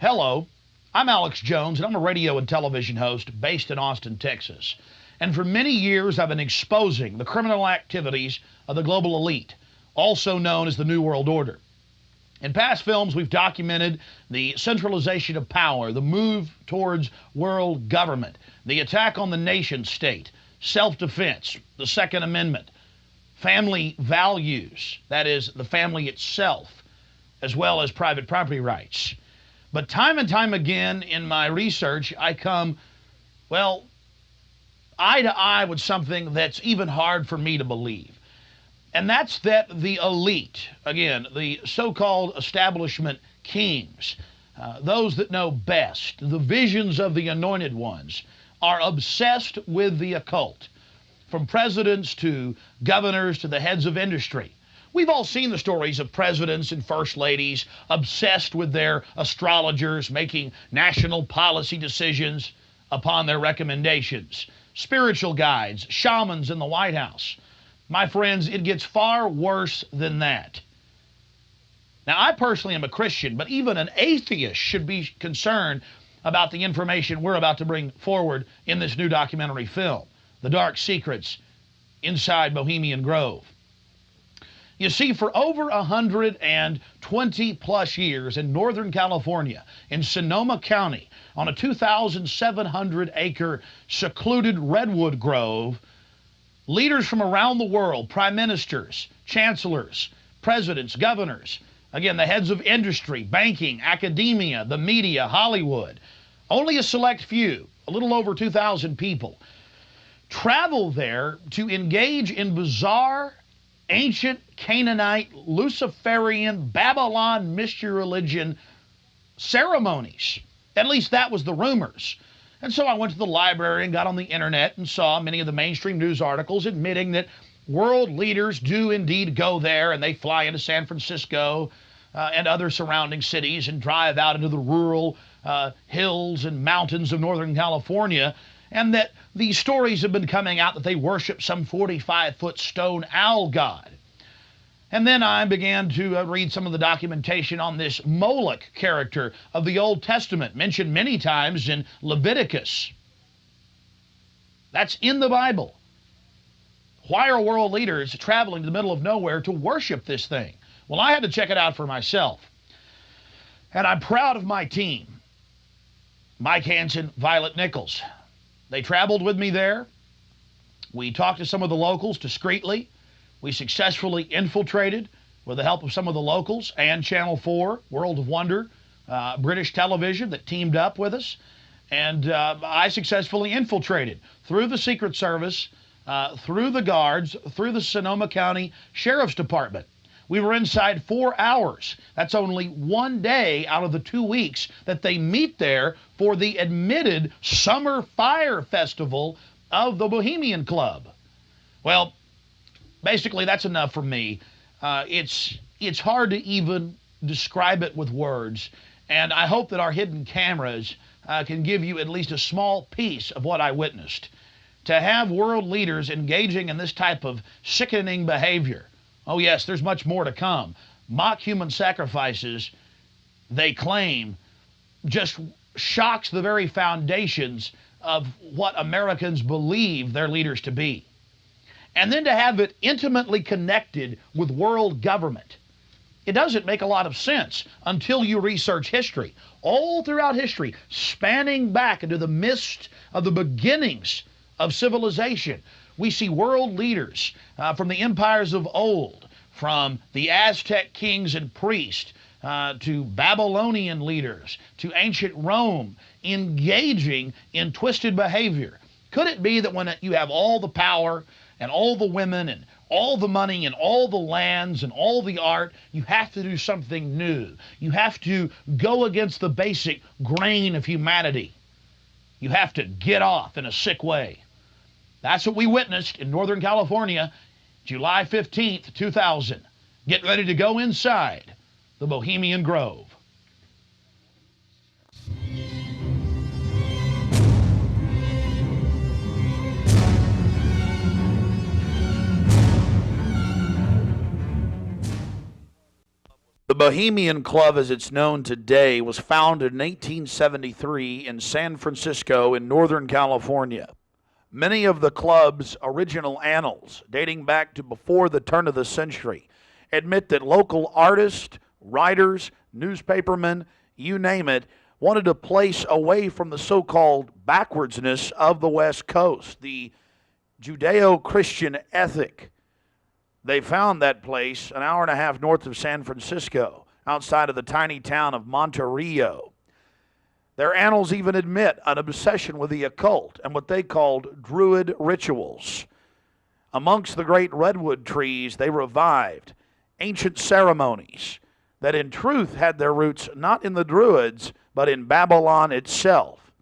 Hello, I'm Alex Jones, and I'm a radio and television host based in Austin, Texas. And for many years, I've been exposing the criminal activities of the global elite, also known as the New World Order. In past films, we've documented the centralization of power, the move towards world government, the attack on the nation state, self-defense, the Second Amendment, family values, that is, the family itself, as well as private property rights. But time and time again in my research, I come, well, eye to eye with something that's even hard for me to believe. And that's that the elite, again, the so-called establishment kings, those that know best, the visions of the anointed ones, are obsessed with the occult, from presidents to governors to the heads of industry. We've all seen the stories of presidents and first ladies obsessed with their astrologers making national policy decisions upon their recommendations, spiritual guides, shamans in the White House. My friends, it gets far worse than that. Now, I personally am a Christian, but even an atheist should be concerned about the information we're about to bring forward in this new documentary film, The Dark Secrets Inside Bohemian Grove. You see, for over 120 plus years in Northern California, in Sonoma County, on a 2,700 acre secluded redwood grove, leaders from around the world, prime ministers, chancellors, presidents, governors, again, the heads of industry, banking, academia, the media, Hollywood, only a select few, a little over 2,000 people, travel there to engage in bizarre, ancient Canaanite, Luciferian, Babylon mystery religion ceremonies. At least that was the rumors. And so I went to the library and got on the internet and saw many of the mainstream news articles admitting that world leaders do indeed go there, and they fly into San Francisco and other surrounding cities and drive out into the rural hills and mountains of Northern California, and that these stories have been coming out that they worship some 45-foot stone owl god. And then I began to read some of the documentation on this Moloch character of the Old Testament, mentioned many times in Leviticus. That's in the Bible. Why are world leaders traveling to the middle of nowhere to worship this thing? Well, I had to check it out for myself. And I'm proud of my team. Mike Hansen, Violet Nichols. They traveled with me there. We talked to some of the locals discreetly. We successfully infiltrated, with the help of some of the locals and Channel 4, World of Wonder, British television that teamed up with us. And I successfully infiltrated through the Secret Service, through the guards, through the Sonoma County Sheriff's Department. We were inside 4 hours. That's only one day out of the 2 weeks that they meet there for the admitted Summer Fire Festival of the Bohemian Club. Well, basically, that's enough for me. It's hard to even describe it with words, and I hope that our hidden cameras can give you at least a small piece of what I witnessed. To have world leaders engaging in this type of sickening behavior, oh yes, there's much more to come. Mock human sacrifices, they claim, just shocks the very foundations of what Americans believe their leaders to be. And then to have it intimately connected with world government. It doesn't make a lot of sense until you research history. All throughout history, spanning back into the midst of the beginnings of civilization, we see world leaders from the empires of old, from the Aztec kings and priests, to Babylonian leaders, to ancient Rome, engaging in twisted behavior. Could it be that when you have all the power and all the women and all the money and all the lands and all the art, you have to do something new? You have to go against the basic grain of humanity. You have to get off in a sick way. That's what we witnessed in Northern California, July 15th, 2000. Get ready to go inside the Bohemian Grove. The Bohemian Club, as it's known today, was founded in 1873 in San Francisco in Northern California. Many of the club's original annals, dating back to before the turn of the century, admit that local artists, writers, newspapermen, you name it, wanted a place away from the so-called backwardsness of the West Coast, the Judeo-Christian ethic. They found that place an hour and a half north of San Francisco, outside of the tiny town of Monterey. Their annals even admit an obsession with the occult and what they called Druid rituals. Amongst the great redwood trees, they revived ancient ceremonies that in truth had their roots not in the Druids, but in Babylon itself.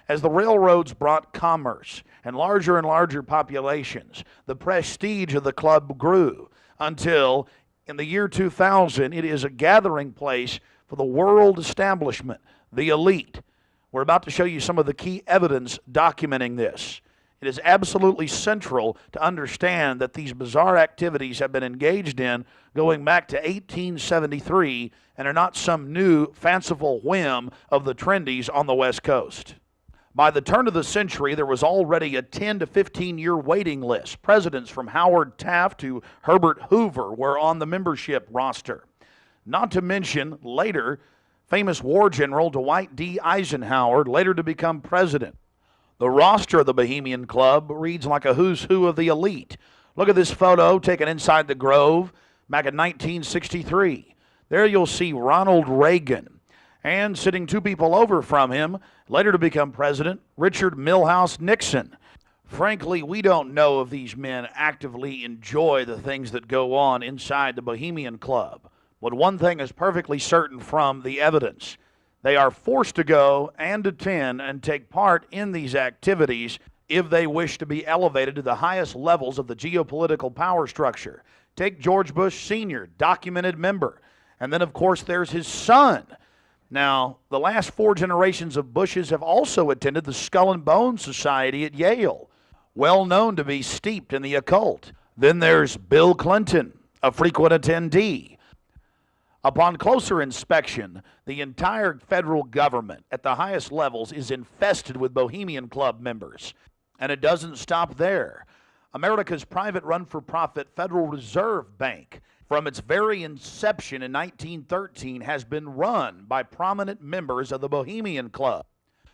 As the railroads brought commerce and larger populations, the prestige of the club grew until, in the year 2000, it is a gathering place for the world establishment, the elite. We're about to show you some of the key evidence documenting this. It is absolutely central to understand that these bizarre activities have been engaged in going back to 1873 and are not some new fanciful whim of the trendies on the West Coast. By the turn of the century, there was already a 10 to 15-year waiting list. Presidents from Howard Taft to Herbert Hoover were on the membership roster. Not to mention, later, famous war general Dwight D. Eisenhower, later to become president. The roster of the Bohemian Club reads like a who's who of the elite. Look at this photo taken inside the Grove back in 1963. There you'll see Ronald Reagan. And sitting two people over from him, later to become president, Richard Milhous Nixon. Frankly, we don't know if these men actively enjoy the things that go on inside the Bohemian Club. But one thing is perfectly certain from the evidence. They are forced to go and attend and take part in these activities if they wish to be elevated to the highest levels of the geopolitical power structure. Take George Bush Sr., documented member. And then, of course, there's his son. Now, the last 4 generations of Bushes have also attended the Skull and Bones Society at Yale, well known to be steeped in the occult. Then there's Bill Clinton, a frequent attendee. Upon closer inspection, the entire federal government at the highest levels is infested with Bohemian Club members. And it doesn't stop there. America's private run-for-profit Federal Reserve Bank, from its very inception in 1913, has been run by prominent members of the Bohemian Club.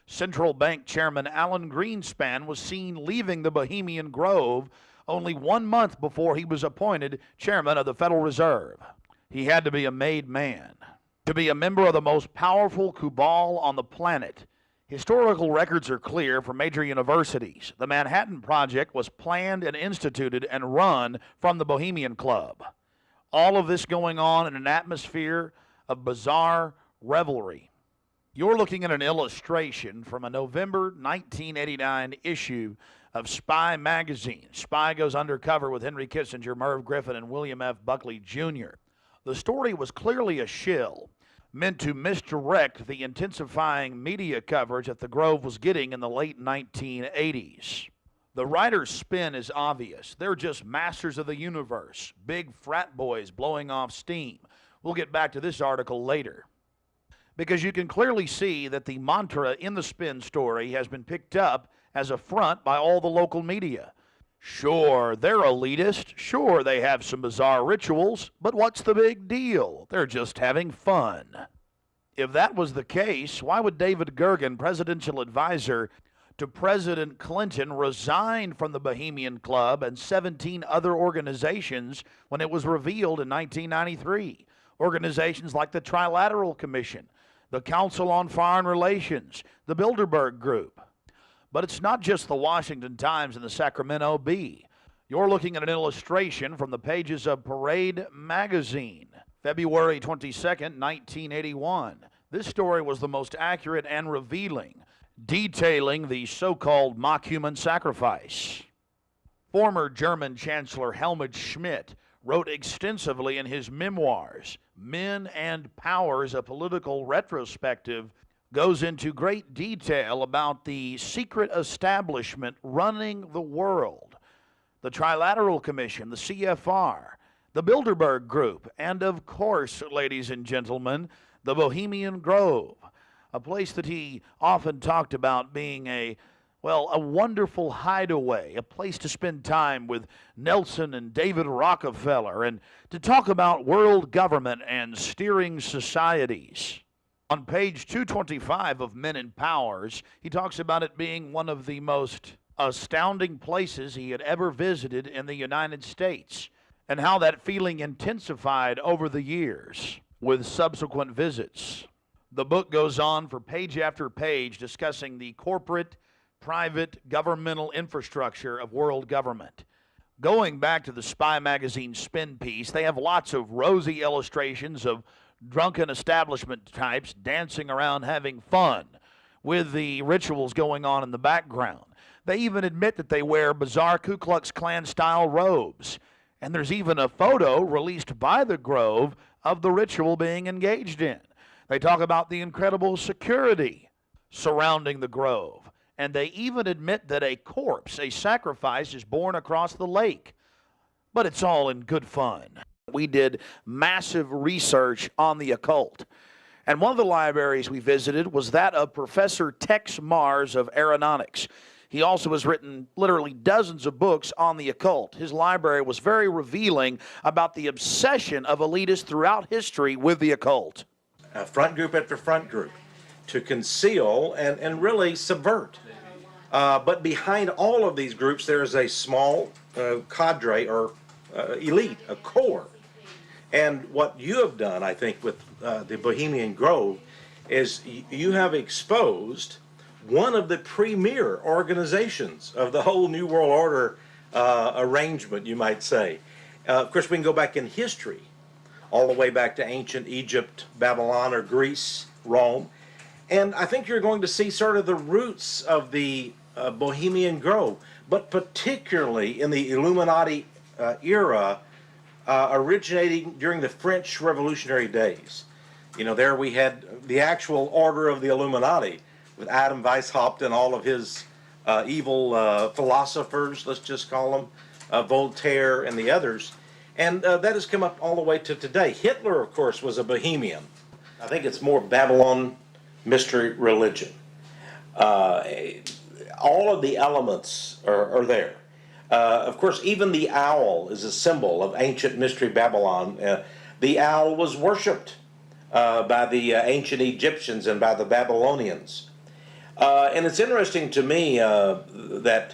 Central Bank Chairman Alan Greenspan was seen leaving the Bohemian Grove only 1 month before he was appointed chairman of the Federal Reserve. He had to be a made man to be a member of the most powerful cabal on the planet. Historical records are clear from major universities. The Manhattan Project was planned and instituted and run from the Bohemian Club. All of this going on in an atmosphere of bizarre revelry. You're looking at an illustration from a November 1989 issue of Spy magazine. Spy goes undercover with Henry Kissinger, Merv Griffin, and William F. Buckley Jr. The story was clearly a shill, meant to misdirect the intensifying media coverage that the Grove was getting in the late 1980s. The writer's spin is obvious. They're just masters of the universe, big frat boys blowing off steam. We'll get back to this article later, because you can clearly see that the mantra in the spin story has been picked up as a front by all the local media. Sure, they're elitist. Sure, they have some bizarre rituals, but what's the big deal? They're just having fun. If that was the case, why would David Gergen, presidential advisor to President Clinton, resign from the Bohemian Club and 17 other organizations when it was revealed in 1993? Organizations like the Trilateral Commission, the Council on Foreign Relations, the Bilderberg Group. But it's not just the Washington Times and the Sacramento Bee. You're looking at an illustration from the pages of Parade magazine, February 22nd, 1981. This story was the most accurate and revealing, detailing the so-called mock human sacrifice. Former German Chancellor Helmut Schmidt wrote extensively in his memoirs, Men and Powers, a Political Retrospective, goes into great detail about the secret establishment running the world, the Trilateral Commission, the CFR, the Bilderberg Group, and of course, ladies and gentlemen, the Bohemian Grove, a place that he often talked about being a wonderful hideaway, a place to spend time with Nelson and David Rockefeller, and to talk about world government and steering societies. On page 225 of Men and Powers, he talks about it being one of the most astounding places he had ever visited in the United States, and how that feeling intensified over the years with subsequent visits. The book goes on for page after page discussing the corporate, private, governmental infrastructure of world government. Going back to the Spy magazine spin piece, they have lots of rosy illustrations of drunken establishment types dancing around having fun with the rituals going on in the background. They even admit that they wear bizarre Ku Klux Klan style robes. And there's even a photo released by the Grove of the ritual being engaged in. They talk about the incredible security surrounding the Grove. And they even admit that a corpse, a sacrifice, is borne across the lake. But it's all in good fun. We did massive research on the occult. And one of the libraries we visited was that of Professor Tex Mars of Aeronautics. He also has written literally dozens of books on the occult. His library was very revealing about the obsession of elitists throughout history with the occult. Front group after front group to conceal and really subvert. But behind all of these groups, there is a small cadre or elite, a core. And what you have done, I think, with the Bohemian Grove is you have exposed one of the premier organizations of the whole New World Order arrangement, you might say. Of course, we can go back in history, all the way back to ancient Egypt, Babylon, or Greece, Rome. And I think you're going to see sort of the roots of the Bohemian Grove, but particularly in the Illuminati era, originating during the French Revolutionary days. You know, there we had the actual order of the Illuminati with Adam Weishaupt and all of his evil philosophers, let's just call them, Voltaire and the others. And that has come up all the way to today. Hitler, of course, was a Bohemian. I think it's more Babylon mystery religion. All of the elements are there. Of course, even the owl is a symbol of ancient mystery Babylon. The owl was worshipped by the ancient Egyptians and by the Babylonians. And it's interesting to me that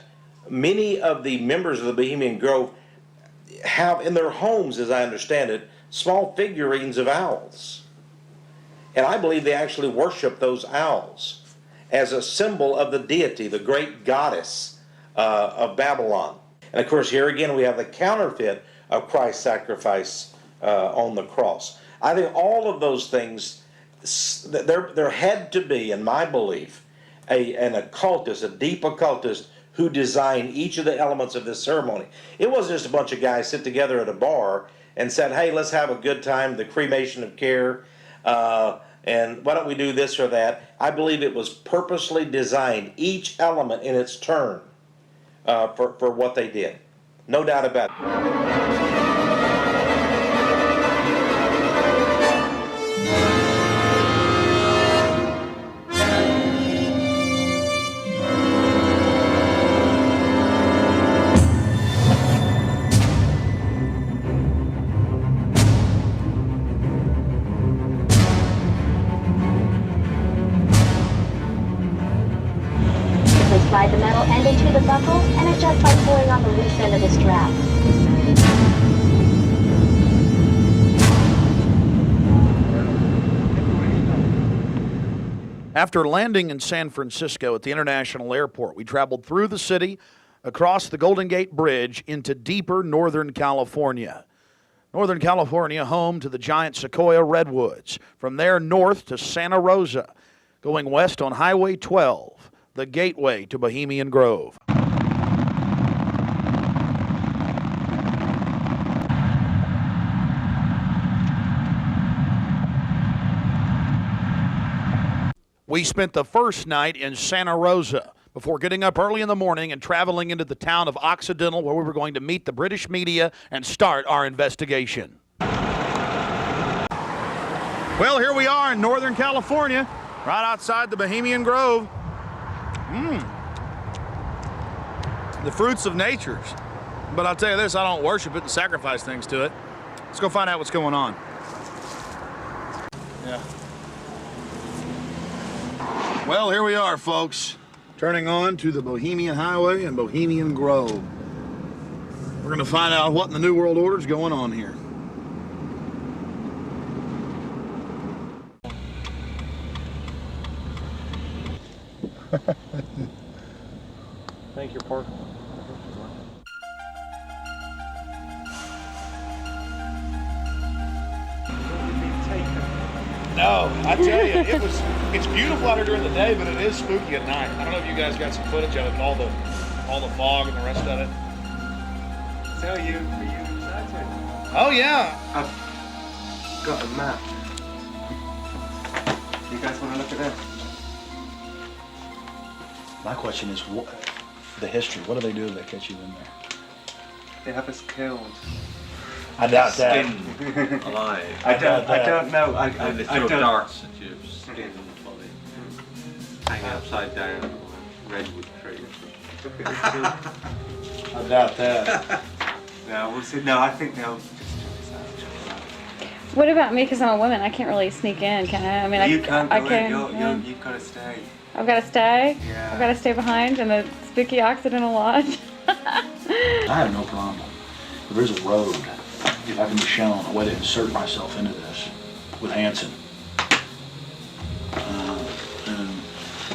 many of the members of the Bohemian Grove have in their homes, as I understand it, small figurines of owls. And I believe they actually worship those owls as a symbol of the deity, the great goddess of Babylon. And of course, here again we have the counterfeit of Christ's sacrifice on the cross. I think all of those things, there had to be, in my belief, an occultist, a deep occultist, who designed each of the elements of this ceremony. It wasn't just a bunch of guys sit together at a bar and said, hey, let's have a good time, the cremation of care, and why don't we do this or that. I believe it was purposely designed, each element in its turn, for what they did. No doubt about it. Slide the metal end into the buckle and adjust by pulling on the loose end of the strap. After landing in San Francisco at the International Airport, we traveled through the city, across the Golden Gate Bridge, into deeper Northern California. Northern California, home to the giant Sequoia redwoods. From there north to Santa Rosa, going west on Highway 12. The gateway to Bohemian Grove. We spent the first night in Santa Rosa before getting up early in the morning and traveling into the town of Occidental, where we were going to meet the British media and start our investigation. Well, here we are in Northern California, right outside the Bohemian Grove. The fruits of nature. But I'll tell you this, I don't worship it and sacrifice things to it. Let's go find out what's going on. Yeah. Well, here we are, folks. Turning on to the Bohemian Highway and Bohemian Grove. We're going to find out what in the New World Order is going on here. Thank you, Park. No, I tell you, it's beautiful out here during the day, but it is spooky at night. I don't know if you guys got some footage of it, and all the fog and the rest of it. So are you excited? Oh yeah. I've got a map. You guys want to look at that? My question is, the history. What do they do if they catch you in there? They have us killed. I doubt that. Skin alive. I don't know. And they I throw don't. darts at your skin and body. Hanging upside down on a redwood tree. I doubt that. No, we'll see. No, I think they'll just What about me? Because I'm a woman, I can't really sneak in, can I? I mean, you can't I go can. in. You've got to stay. I've got to stay. Yeah. I've got to stay behind in the spooky Occidental Lodge. I have no problem. If there's a road, if I can be shown a way to insert myself into this with Hanson.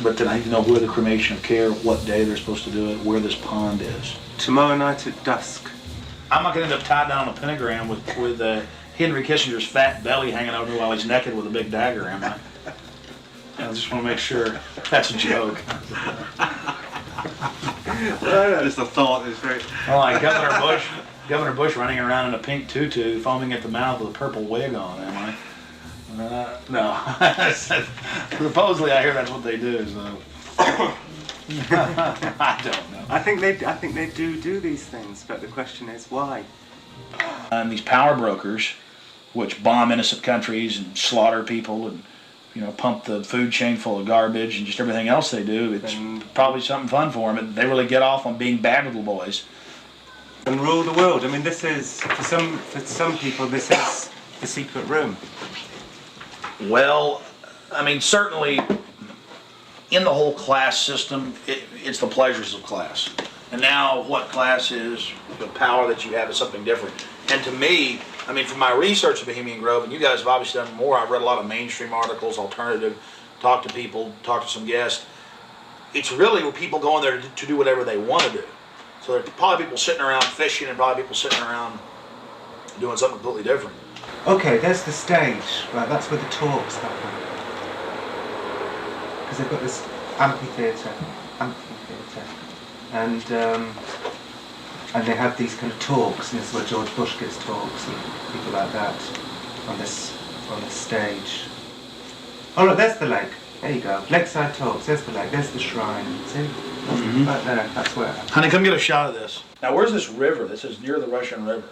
But then I need to know where the cremation of care, what day they're supposed to do it, where this pond is. Tomorrow night at dusk. I'm not going to end up tied down on a pentagram with Henry Kissinger's fat belly hanging over me while he's naked with a big dagger, am I? I just want to make sure that's a joke. Just a thought is very. Oh, like Governor Bush running around in a pink tutu, foaming at the mouth with a purple wig on, am I? No. Supposedly I hear that's what they do, so. I don't know. I think they do these things, but the question is why. And these power brokers, which bomb innocent countries and slaughter people and, pump the food chain full of garbage and just everything else they do, it's probably something fun for them. They really get off on being bad little boys. And rule the world. I mean, this is for some people. This is the secret room. Well, I mean, certainly in the whole class system, it's the pleasures of class. And now what class is, the power that you have is something different. And to me, I mean, from my research of Bohemian Grove, and you guys have obviously done more, I've read a lot of mainstream articles, alternative, talked to people, talked to some guests. It's really where people go in there to do whatever they want to do. So there are probably people sitting around fishing and probably people sitting around doing something completely different. Okay, there's the stage. Right, that's where the talks happen. Because they've got this amphitheatre, and they have these kind of talks, and this is where George Bush gives talks and people like that on this stage. Oh look, there's the lake. There you go. Lakeside Talks. There's the lake. There's the shrine. See? Right there. That's where. Honey, come get a shot of this. Now, where's this river? This is near the Russian River.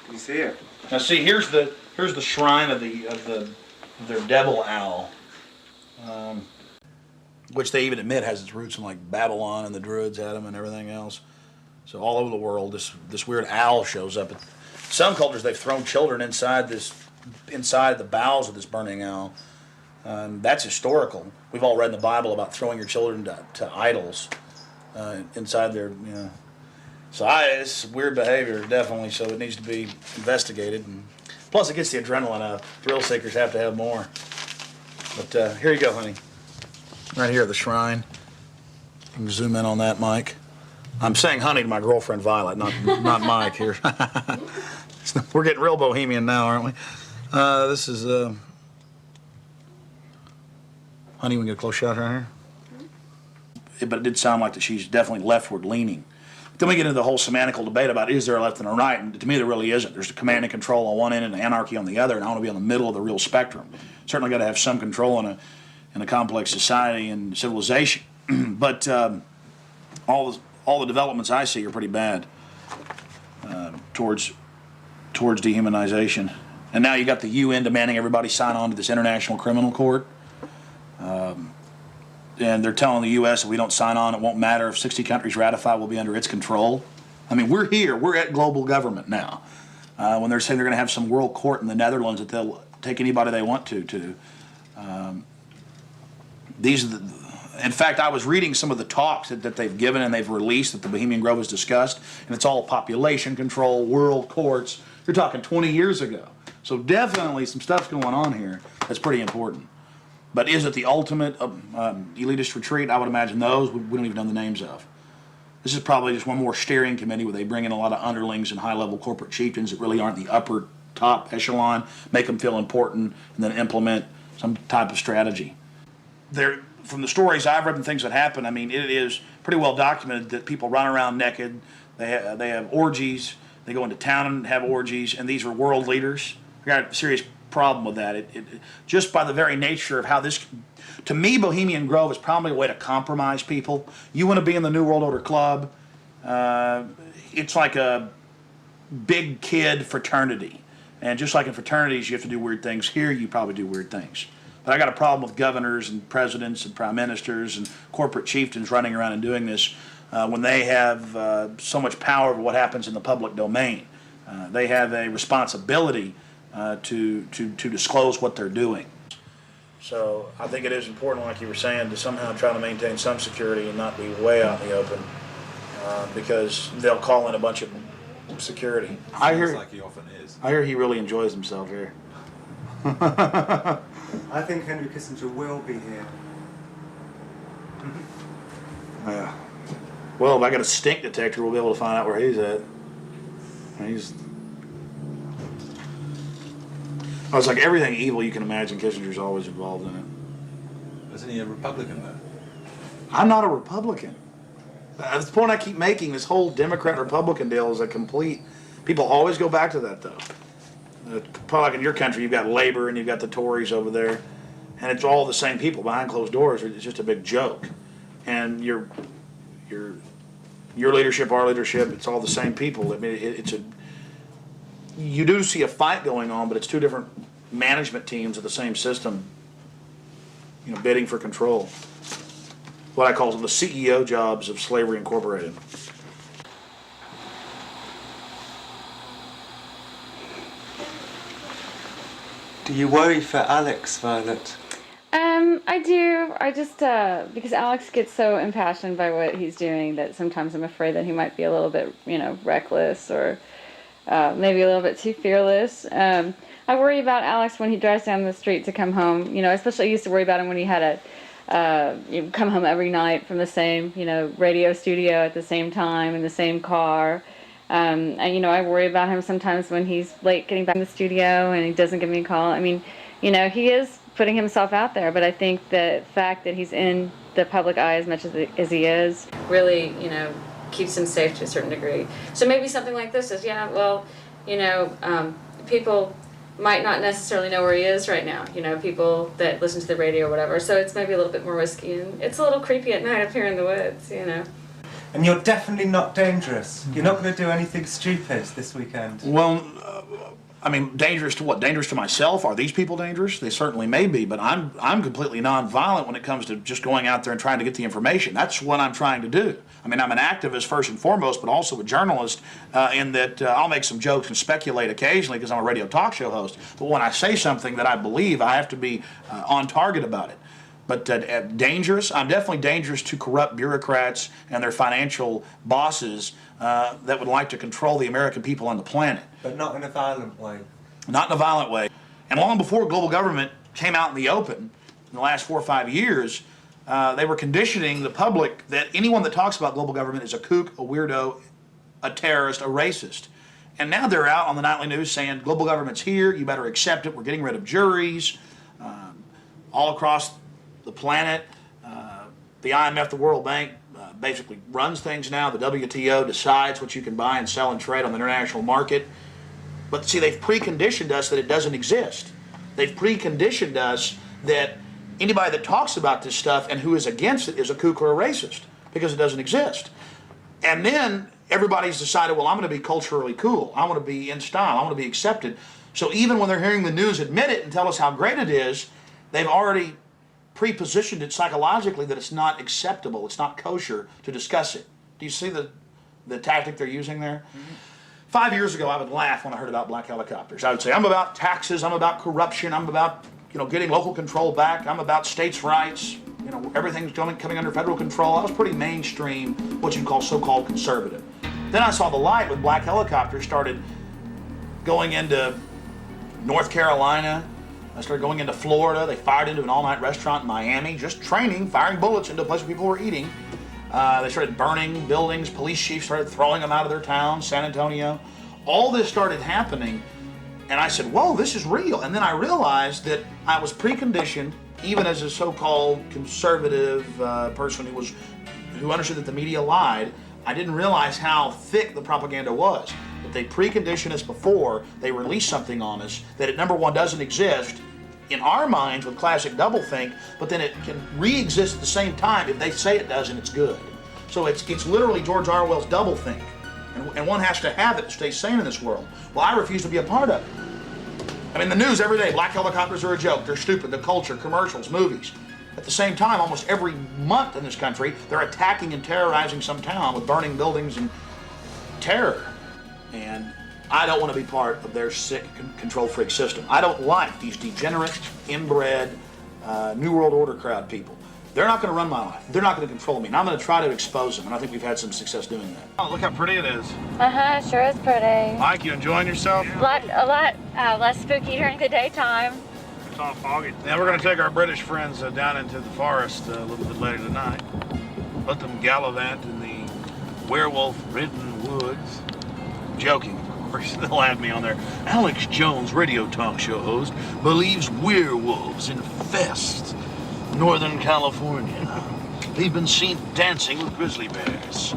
Can you see it? Now, see, here's the shrine of their devil owl, which they even admit has its roots in like Babylon, and the Druids had them and everything else. So all over the world, this weird owl shows up. Some cultures, they've thrown children inside the bowels of this burning owl. That's historical. We've all read in the Bible about throwing your children to idols inside their, So it's weird behavior, definitely. So it needs to be investigated. And plus, it gets the adrenaline up. Thrill seekers have to have more. But here you go, honey. Right here, the shrine. You can zoom in on that, Mike. I'm saying honey to my girlfriend Violet, not Mike here. We're getting real bohemian now, aren't we? This is honey. We can get a close shot right here. But it did sound like that she's definitely leftward leaning. Then we get into the whole semantical debate about is there a left and a right, and to me there really isn't. There's a command and control on one end and anarchy on the other, and I want to be on the middle of the real spectrum. Certainly got to have some control in a complex society and civilization, but all the developments I see are pretty bad towards dehumanization. And now you got the UN demanding everybody sign on to this International Criminal Court. And they're telling the U.S. if we don't sign on, it won't matter. If 60 countries ratify, we'll be under its control. I mean, we're here. We're at global government now. When they're saying they're going to have some world court in the Netherlands that they'll take anybody they want to. In fact, I was reading some of the talks that they've given and they've released that the Bohemian Grove has discussed, and it's all population control, world courts. You're talking 20 years ago. So definitely some stuff's going on here that's pretty important. But is it the ultimate elitist retreat? I would imagine those we don't even know the names of. This is probably just one more steering committee where they bring in a lot of underlings and high-level corporate chieftains that really aren't the upper top echelon, make them feel important, and then implement some type of strategy. From the stories I've read and things that happen, I mean, it is pretty well documented that people run around naked. They have orgies. They go into town and have orgies, and these are world leaders. We got a serious problem with that. Just by the very nature of how this, to me, Bohemian Grove is probably a way to compromise people. You want to be in the New World Order Club. It's like a big kid fraternity. And just like in fraternities, you have to do weird things. Here, you probably do weird things. But I got a problem with governors and presidents and prime ministers and corporate chieftains running around and doing this when they have so much power over what happens in the public domain. They have a responsibility to disclose what they're doing. So I think it is important, like you were saying, to somehow try to maintain some security and not be way out in the open, because they'll call in a bunch of security. Sounds like he often is. I hear he really enjoys himself here. I think Henry Kissinger will be here. Yeah. Well, if I got a stink detector, we'll be able to find out where he's at. I was like, everything evil you can imagine, Kissinger's always involved in it. Isn't he a Republican, though? I'm not a Republican. That's the point I keep making. This whole Democrat-Republican deal is a complete... People always go back to that, though. Probably like in your country, you've got Labor and you've got the Tories over there, and it's all the same people behind closed doors. It's just a big joke. And your leadership, our leadership, it's all the same people. I mean, you do see a fight going on, but it's two different management teams of the same system, bidding for control. What I call the CEO jobs of Slavery Incorporated. Do you worry for Alex, Violet? I do. I just, because Alex gets so impassioned by what he's doing that sometimes I'm afraid that he might be a little bit, reckless or maybe a little bit too fearless. I worry about Alex when he drives down the street to come home. Especially I used to worry about him when he had come home every night from the same, radio studio at the same time in the same car. And, I worry about him sometimes when he's late getting back in the studio and he doesn't give me a call. I mean, he is putting himself out there, but I think the fact that he's in the public eye as much as he is really, keeps him safe to a certain degree. So maybe something like this is, people might not necessarily know where he is right now, people that listen to the radio or whatever. So it's maybe a little bit more risky, and it's a little creepy at night up here in the woods, And you're definitely not dangerous. You're not going to do anything stupid this weekend. Well, dangerous to what? Dangerous to myself? Are these people dangerous? They certainly may be, but I'm completely nonviolent when it comes to just going out there and trying to get the information. That's what I'm trying to do. I'm an activist first and foremost, but also a journalist in that I'll make some jokes and speculate occasionally because I'm a radio talk show host. But when I say something that I believe, I have to be on target about it. But dangerous? I'm definitely dangerous to corrupt bureaucrats and their financial bosses that would like to control the American people on the planet. But not in a violent way. Not in a violent way. And long before global government came out in the open, in the last 4 or 5 years, they were conditioning the public that anyone that talks about global government is a kook, a weirdo, a terrorist, a racist. And now they're out on the nightly news saying global government's here, you better accept it, we're getting rid of juries all across the planet. The IMF, the World Bank, basically runs things now. The WTO decides what you can buy and sell and trade on the international market. But see, they've preconditioned us that it doesn't exist. They've preconditioned us that anybody that talks about this stuff and who is against it is a kook or a racist because it doesn't exist. And then everybody's decided, well, I'm going to be culturally cool. I want to be in style. I want to be accepted. So even when they're hearing the news admit it and tell us how great it is, they've already pre-positioned it psychologically that it's not acceptable, it's not kosher to discuss it. Do you see the tactic they're using there? Mm-hmm. 5 years ago, I would laugh when I heard about black helicopters. I would say, I'm about taxes, I'm about corruption, I'm about getting local control back, I'm about states' rights, everything's coming under federal control. I was pretty mainstream, what you'd call so-called conservative. Then I saw the light when black helicopters started going into North Carolina. I started going into Florida. They fired into an all-night restaurant in Miami, just training, firing bullets into a place where people were eating. They started burning buildings. Police chiefs started throwing them out of their town, San Antonio. All this started happening, and I said, whoa, this is real. And then I realized that I was preconditioned, even as a so-called conservative person who understood that the media lied. I didn't realize how thick the propaganda was. That they precondition us before they release something on us, that it, number one, doesn't exist in our minds with classic doublethink, but then it can re-exist at the same time if they say it does and it's good. So it's literally George Orwell's doublethink, and one has to have it to stay sane in this world. Well, I refuse to be a part of it. The news every day, black helicopters are a joke, they're stupid, the culture, commercials, movies. At the same time, almost every month in this country, they're attacking and terrorizing some town with burning buildings and terror. And I don't want to be part of their sick control freak system. I don't like these degenerate, inbred, New World Order crowd people. They're not going to run my life. They're not going to control me. And I'm going to try to expose them. And I think we've had some success doing that. Oh, look how pretty it is. Sure is pretty. Mike, you enjoying yourself? A lot less spooky during the daytime. It's all foggy. Now we're going to take our British friends down into the forest a little bit later tonight. Let them gallivant in the werewolf-ridden woods. Joking, of course. They'll add me on there. Alex Jones, radio talk show host, believes werewolves infest Northern California. They've been seen dancing with grizzly bears.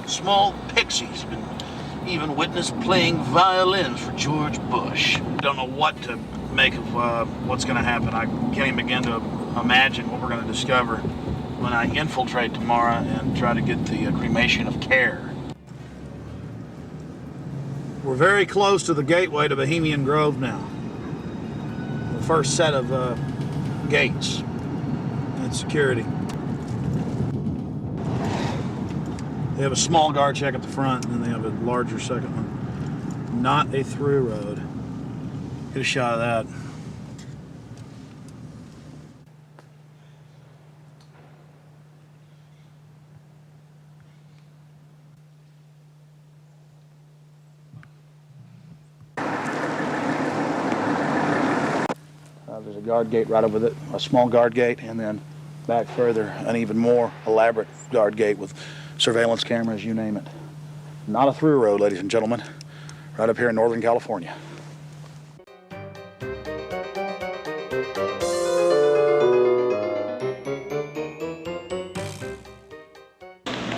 Small pixies have been even witnessed playing violins for George Bush. Don't know what to make of what's going to happen. I can't even begin to imagine what we're going to discover when I infiltrate tomorrow and try to get the cremation of care. We're very close to the gateway to Bohemian Grove now. The first set of gates and security. They have a small guard check at the front, and then they have a larger second one. Not a through road. Get a shot of that. There's a guard gate right over it, a small guard gate, and then back further, an even more elaborate guard gate with surveillance cameras, you name it. Not a through road, ladies and gentlemen. Right up here in Northern California.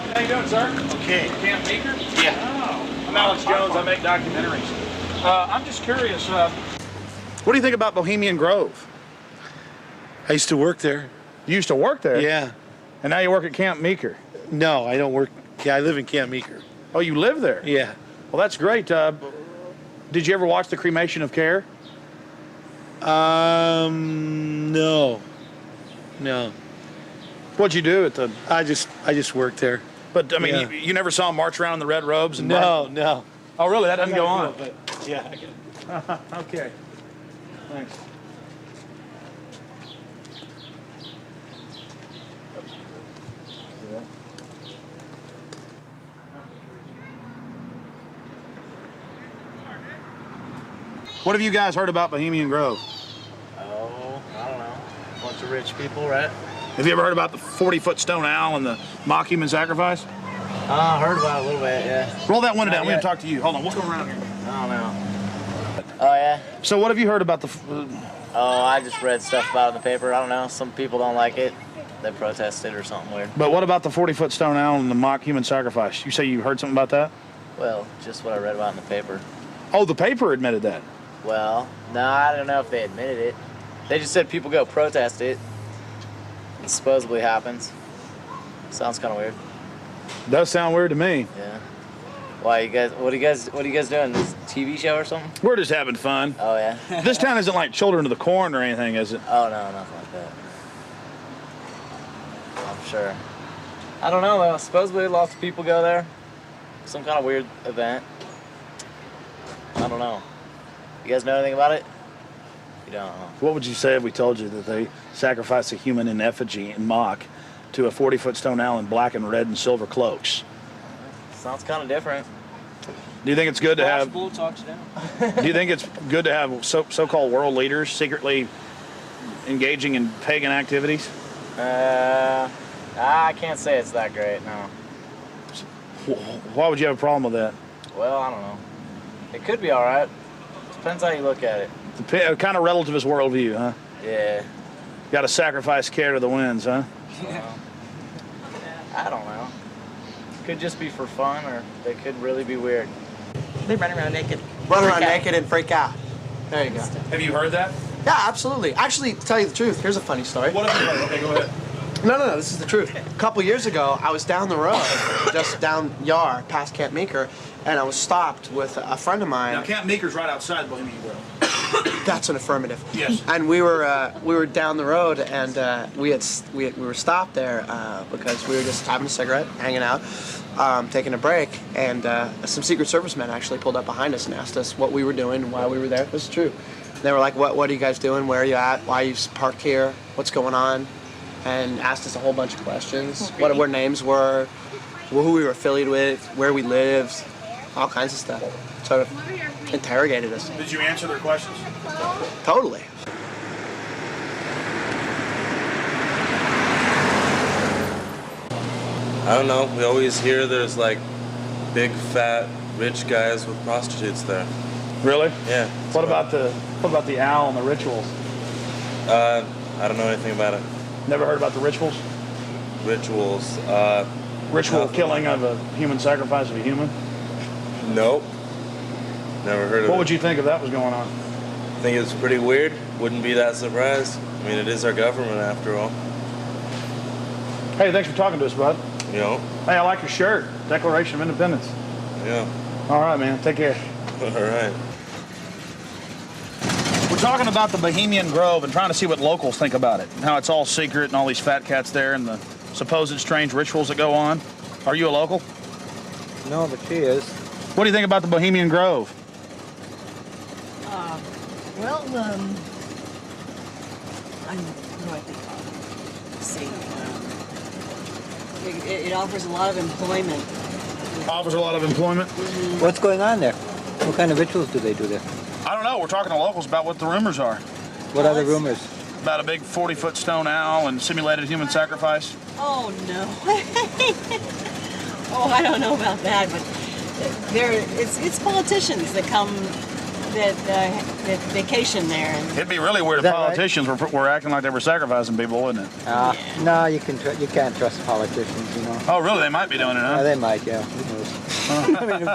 How you doing, sir? Okay. Camp Meeker? Yeah. Oh, I'm Alex Jones. I make documentaries. I'm just curious. What do you think about Bohemian Grove? I used to work there. You used to work there? Yeah. And now you work at Camp Meeker? No, I don't work. Yeah, I live in Camp Meeker. Oh, you live there? Yeah. Well, that's great. Did you ever watch The Cremation of Care? No. No. What'd you do at the... I just worked there. But, I mean, Yeah. you never saw them march around in the red robes? And No. Oh, really? That doesn't go on? But yeah, I get it. Okay. Thanks. What have you guys heard about Bohemian Grove? Oh, I don't know. Bunch of rich people, right? Have you ever heard about the 40-foot stone owl and the mock human sacrifice? I heard about it a little bit, yeah. Roll that window Not down. We're going yet. to talk to you. Hold on. We'll go around here. I don't know. Oh, yeah? So what have you heard about the... Oh, I just read stuff about it in the paper. I don't know. Some people don't like it. They protested or something weird. But what about the 40-foot stone owl and the mock human sacrifice? You say you heard something about that? Well, just what I read about in the paper. Oh, the paper admitted that. Well, no, I don't know if they admitted it. They just said people go protest it. It supposedly happens. Sounds kind of weird. Does sound weird to me. Yeah. Why you guys? What are you guys doing? This TV show or something? We're just having fun. Oh yeah. This town isn't like Children of the Corn or anything, is it? Oh no, nothing like that. I'm sure. I don't know though. Supposedly lots of people go there. Some kind of weird event. I don't know. You guys know anything about it? You don't know. What would you say if we told you that they sacrificed a human in effigy in mock to a 40-foot stone owl in black and red and silver cloaks? Sounds kind of different. Do you think it's good to have? Bull talks down. Do you think it's good to have so-called world leaders secretly engaging in pagan activities? I can't say it's that great. No. Why would you have a problem with that? Well, I don't know. It could be all right. Depends how you look at it. Kind of relativist worldview, huh? Yeah. Got to sacrifice care to the winds, huh? I don't know. Could just be for fun, or they could really be weird. They run around naked. Run around naked and freak out. There you go. Have you heard that? Yeah, absolutely. Actually, to tell you the truth, here's a funny story. What have you heard? Okay, go ahead. No, this is the truth. A couple years ago, I was down the road, just down Yar, past Camp Meeker, and I was stopped with a friend of mine. Now, Camp Meeker's right outside Bohemian Grove. That's an affirmative. Yes. And we were down the road, and we were stopped there because we were just having a cigarette, hanging out, taking a break, and some Secret Service men actually pulled up behind us and asked us what we were doing, why we were there. This is true. They were like, "What are you guys doing? Where are you at? Why are you parked here? What's going on?" And asked us a whole bunch of questions. What our names were, who we were affiliated with, where we lived, all kinds of stuff. Sort of interrogated us. Did you answer their questions? Totally. I don't know. We always hear there's like big, fat, rich guys with prostitutes there. Really? Yeah. What about the owl and the rituals? I don't know anything about it. Never heard about the rituals? Rituals. Ritual nothing. killing of a human sacrifice of a human? Nope. Never heard of it. What would you think if that was going on? I think it's pretty weird. Wouldn't be that surprised. I mean, it is our government after all. Hey, thanks for talking to us, bud. You know? Hey, I like your shirt. Declaration of Independence. Yeah. All right, man. Take care. All right. We're talking about the Bohemian Grove and trying to see what locals think about it. And how it's all secret and all these fat cats there and the supposed strange rituals that go on. Are you a local? No, but she is. What do you think about the Bohemian Grove? Well, I think. See, it offers a lot of employment. Offers a lot of employment? What's going on there? What kind of rituals do they do there? I don't know. We're talking to locals about what the rumors are. What are the rumors? About a big 40-foot stone owl and simulated human sacrifice. Oh, no. Oh, I don't know about that, but It's politicians that come that vacation there. And It'd be really weird if politicians were acting like they were sacrificing people, wouldn't it? No, you can't trust politicians, you know. Oh, really? They might be doing it, huh? Yeah, they might, yeah. Who knows? I mean,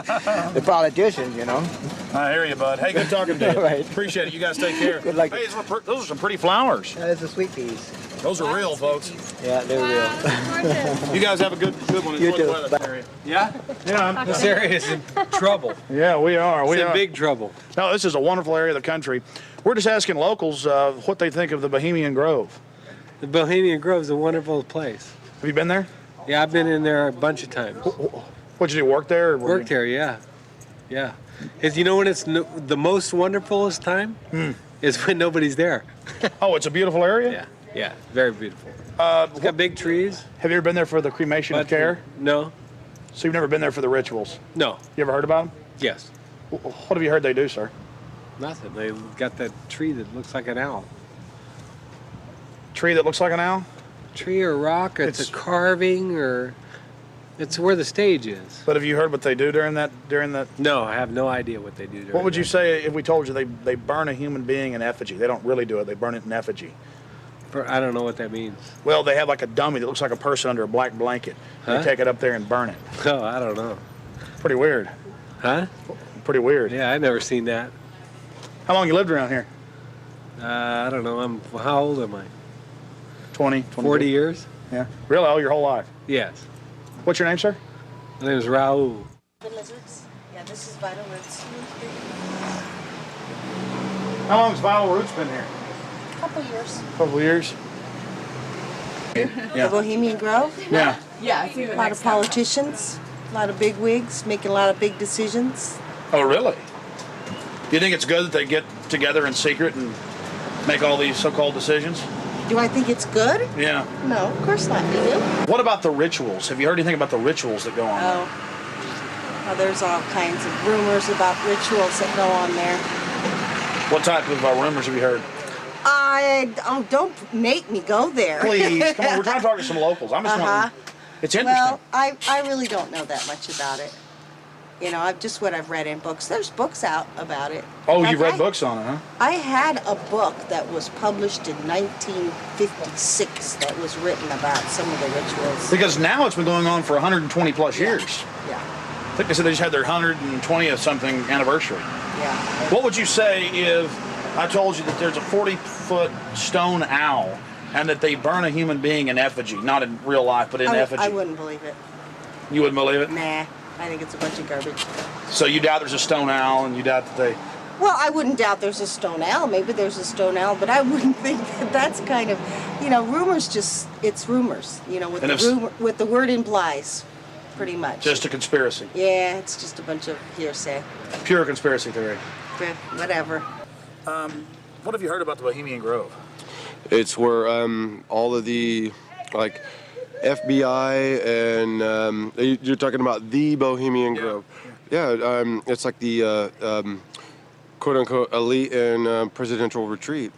the politicians, you know. I hear you, bud. Hey, good talking to you. Right. Appreciate it. You guys take care. Good luck. Hey, those are some pretty flowers. Yeah, it's the sweet peas. Those are real, folks. Yeah, they're real. You guys have a good one. You Enjoy too. the weather. Bye. Yeah? Yeah. This area is in trouble. Yeah, we are. It's in big trouble. No, this is a wonderful area of the country. We're just asking locals what they think of the Bohemian Grove. The Bohemian Grove is a wonderful place. Have you been there? Yeah, I've been in there a bunch of times. What'd you do, work there? Or Worked there, yeah. Yeah. You know when it's the most wonderfulest time? Is when nobody's there. Oh, it's a beautiful area? Yeah, yeah, very beautiful. It's got big trees. Have you ever been there for the cremation of care? No. So you've never been there for the rituals? No. You ever heard about them? Yes. What have you heard they do, sir? Nothing. They got that tree that looks like an owl. Tree that looks like an owl? Tree or rock, or it's a carving, or it's where the stage is. But have you heard what they do during that? No, I have no idea what they do during What would you that. say if we told you they burn a human being in effigy? They don't really do it. They burn it in effigy. I don't know what that means. Well, they have like a dummy that looks like a person under a black blanket. Huh? They take it up there and burn it. Oh, I don't know. Pretty weird. Huh? Pretty weird. Yeah, I've never seen that. How long you lived around here? I don't know. How old am I? 20, 40 years? Yeah. Really? Oh, your whole life? Yes. What's your name, sir? My name is Raul. lizards. Yeah, this is Vital Roots. How long has Vital Roots been here? Couple years. Couple of years. The Bohemian Grove. Yeah. Yeah, a lot of politicians, a lot of big wigs making a lot of big decisions. Oh, really? You think it's good that they get together in secret and make all these so-called decisions? Do I think it's good? Yeah. No, of course not. Do you? What about the rituals? Have you heard anything about the rituals that go on there? Well, there's all kinds of rumors about rituals that go on there. What type of rumors have you heard? Don't make me go there. Please, come on. We're trying to talk to some locals. I'm just wondering. It's interesting. Well, I really don't know that much about it. You know, just what I've read in books. There's books out about it. Oh, you've read books on it, huh? I had a book that was published in 1956 that was written about some of the rituals. Because now it's been going on for 120 plus years. Yeah. I think they said they just had their 120th something anniversary. Yeah. What would you say if I told you that there's a 40-foot stone owl and that they burn a human being in effigy, not in real life, but in effigy? I wouldn't believe it. You wouldn't believe it? Nah, I think it's a bunch of garbage. So you doubt there's a stone owl, and you doubt that they... Well, I wouldn't doubt there's a stone owl. Maybe there's a stone owl, but I wouldn't think that that's kind of, you know, rumors it's rumors, you know, what the word implies, pretty much. Just a conspiracy. Yeah, it's just a bunch of hearsay. Pure conspiracy theory. Whatever. What have you heard about the Bohemian Grove? It's where all of the, like, FBI and you're talking about the Bohemian Grove. Yeah, it's like the quote-unquote elite and presidential retreat.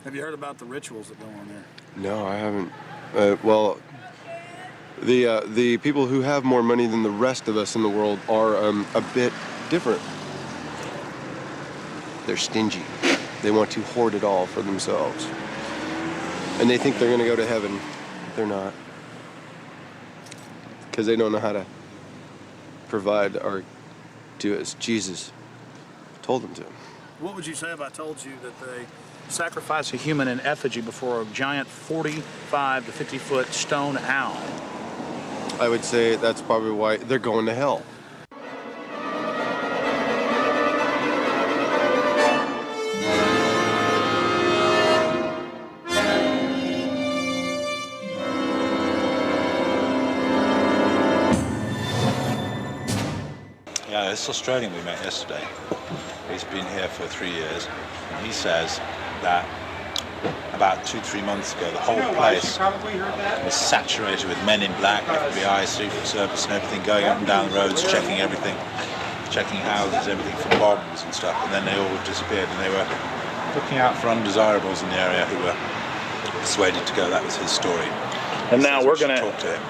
Have you heard about the rituals that go on there? No, I haven't. Well, the people who have more money than the rest of us in the world are a bit different. They're stingy. They want to hoard it all for themselves. And they think they're going to go to heaven. They're not. Because they don't know how to provide or do as Jesus told them to. What would you say if I told you that they sacrifice a human in effigy before a giant 45 to 50-foot stone owl? I would say that's probably why they're going to hell. Yeah, this Australian we met yesterday, he's been here for 3 years, and he says that about 2-3 months ago the whole place was saturated with men in black, FBI, Secret Service and everything, going up and down the roads, checking everything, checking houses, everything from bombs and stuff, and then they all disappeared, and they were looking out for undesirables in the area who were persuaded to go. That was his story. And now we're going to talk to him.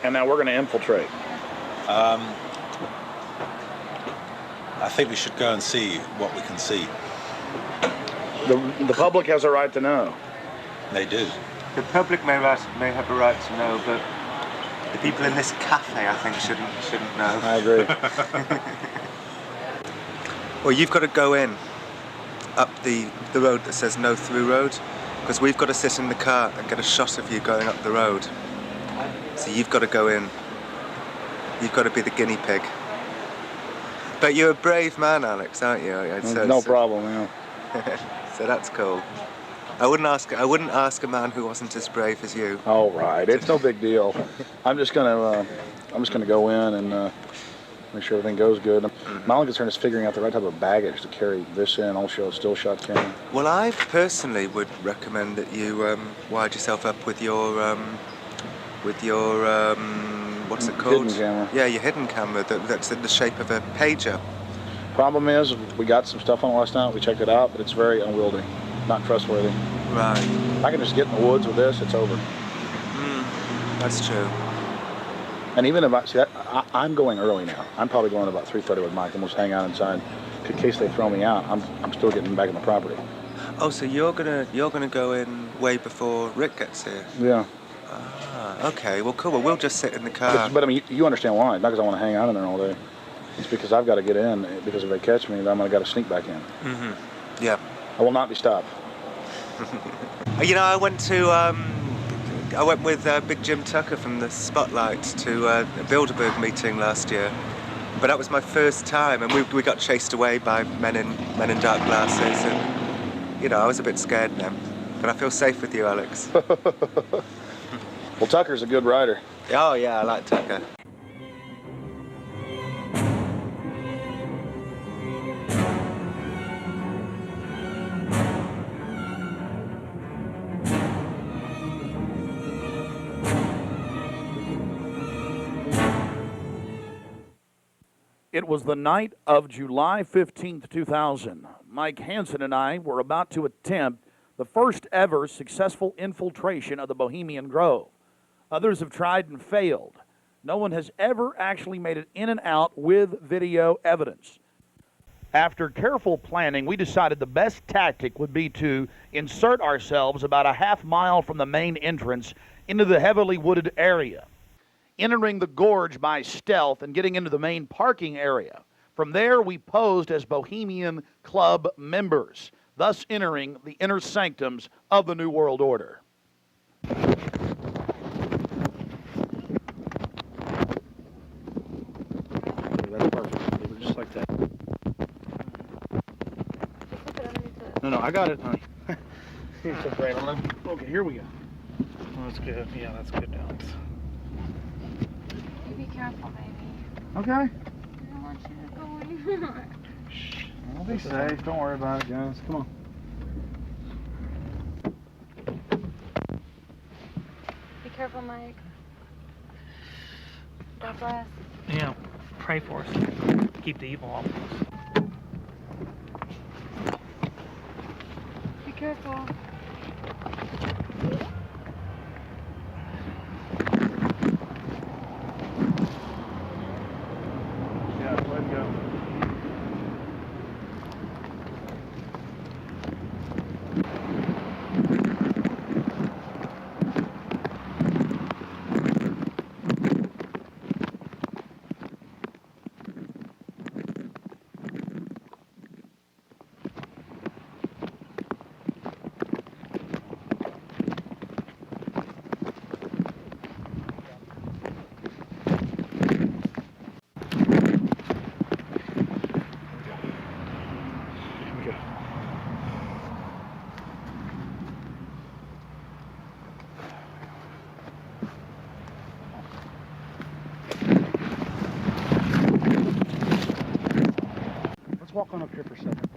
And now we're going to infiltrate. I think we should go and see what we can see. The public has a right to know. They do. The public may have a right to know, but the people in this cafe, I think, shouldn't know. I agree. Well, you've got to go in up the road that says no through road, because we've got to sit in the car and get a shot of you going up the road. So you've got to go in. You've got to be the guinea pig. But you're a brave man, Alex, aren't you? No problem, yeah. So that's cool. I wouldn't ask a man who wasn't as brave as you. All right, it's no big deal. I'm just gonna go in and make sure everything goes good. My only concern is figuring out the right type of baggage to carry this in, also still shot camera. Well, I personally would recommend that you wired yourself up with your what's it called? Hidden camera. Yeah, your hidden camera that's in the shape of a pager. Problem is, we got some stuff on it last night. We checked it out, but it's very unwieldy, not trustworthy. Right. If I can just get in the woods with this, it's over. That's true. And even if I'm going early now. I'm probably going about 3:30 with Mike, and we'll just hang out inside in case they throw me out. I'm still getting back on the property. Oh, so you're gonna go in way before Rick gets here? Yeah. Ah, okay. Well, cool. Well, we'll just sit in the car. But I mean, you understand why? Not because I want to hang out in there all day. It's because I've got to get in. Because if they catch me, then I'm gonna got to sneak back in. Mm-hmm. Yeah. I will not be stopped. You know, I went with Big Jim Tucker from the Spotlight to a Bilderberg meeting last year. But that was my first time, and we got chased away by men in dark glasses, and you know, I was a bit scared then. But I feel safe with you, Alex. Well, Tucker's a good rider. Oh yeah, I like Tucker. It was the night of July 15th, 2000. Mike Hansen and I were about to attempt the first ever successful infiltration of the Bohemian Grove. Others have tried and failed. No one has ever actually made it in and out with video evidence. After careful planning, we decided the best tactic would be to insert ourselves about a half mile from the main entrance into the heavily wooded area, entering the gorge by stealth and getting into the main parking area. From there, we posed as Bohemian Club members, thus entering the inner sanctums of the New World Order. That's perfect. Leave it just like that. No, I got it, honey. It's okay. Okay, here we go. Oh, that's good. Yeah, that's good, Alex. You be careful, baby. Okay. I don't want you to go anymore. Shh. I'll be safe. Don't worry about it, guys. Come on. Be careful, Mike. God bless. Yeah, pray for us. Keep the evil off of us. Be careful. Yeah, let it go. Walk on up here for a second.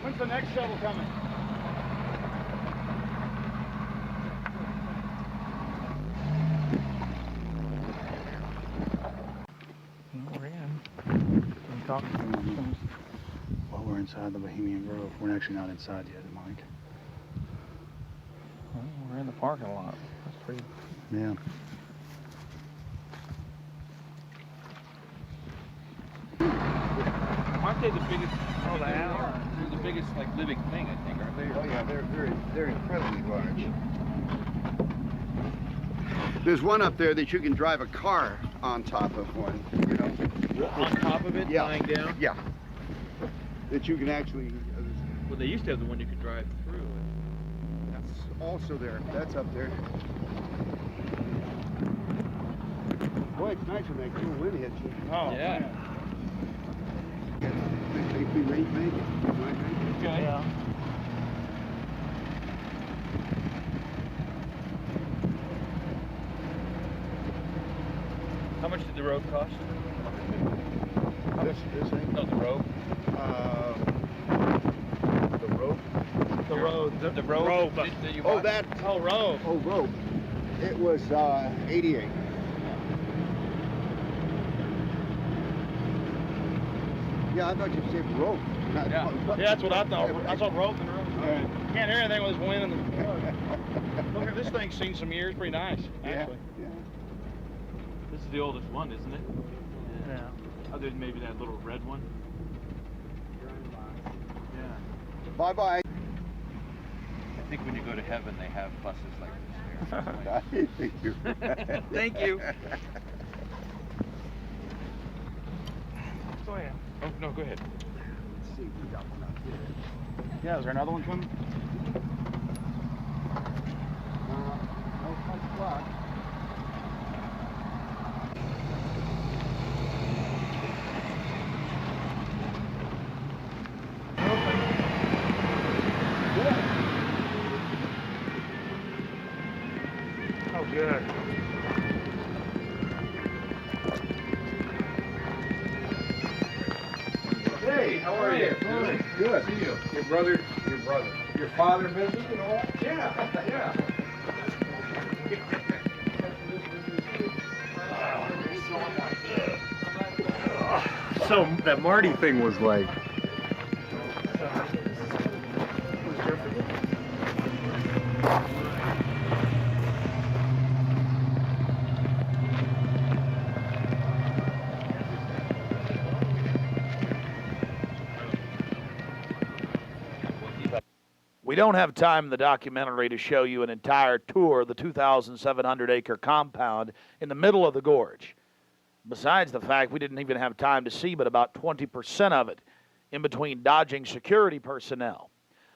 When's the next shuttle coming? We're in. Can you talk? Well, we're inside the Bohemian Grove. We're actually not inside yet, Mike. Well, we're in the parking lot. That's pretty. Yeah. Aren't they the biggest? Oh, they are. They're the biggest, like, living thing, I think, aren't they? Oh yeah, they're incredibly large. There's one up there that you can drive a car on top of one, you know. On top of it, Yeah. lying down? Yeah. That you can actually. Well, they used to have the one you could drive through. That's also there. That's up there. Boy, it's nice when that cool wind hits you. Oh, yeah. Think we may make it. Might make it. Okay. Yeah. How much did the road cost? This thing? No, the road. The rope. The road. The road. Rope. That you Oh, bought? that. Oh, rope. Oh, rope. It was 88. Yeah, I thought you said rope. Yeah, that's what I thought. I thought rope and rope. Can't hear anything with this wind and the. Look at this thing's seen some years. Pretty nice, actually. Yeah. This is the oldest one, isn't it? Yeah. Other than maybe that little red one. Yeah. Bye-bye. I think when you go to heaven, they have buses like this there. I think you're right. Thank you. Go ahead. Oh, no, go ahead. Let's see, we got one up here. Yeah, is there another one coming? No punch clock. Oh, good. Hey, how are you? Good. See you. Your brother. Your father visited and all? Yeah, yeah. So that Marty thing was like. We don't have time in the documentary to show you an entire tour of the 2,700-acre compound in the middle of the gorge. Besides the fact we didn't even have time to see but about 20% of it in between dodging security personnel.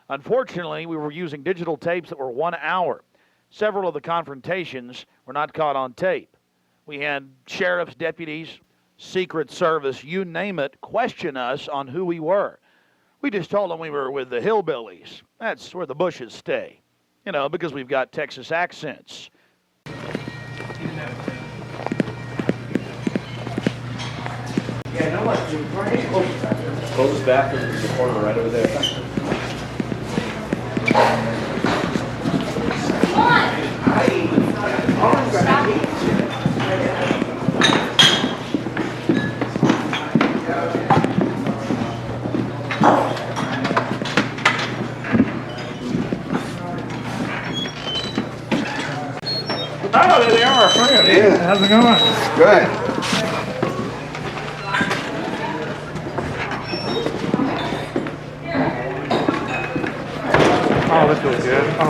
Unfortunately, we were using digital tapes that were 1 hour. Several of the confrontations were not caught on tape. We had sheriff's deputies, Secret Service, you name it, question us on who we were. We just told them we were with the hillbillies. That's where the Bushes stay. You know, because we've got Texas accents. Yeah, no one. Close back in the corner right over there. Oh, there they are. Yeah. How's it going? Good. Oh, this feels good. Oh.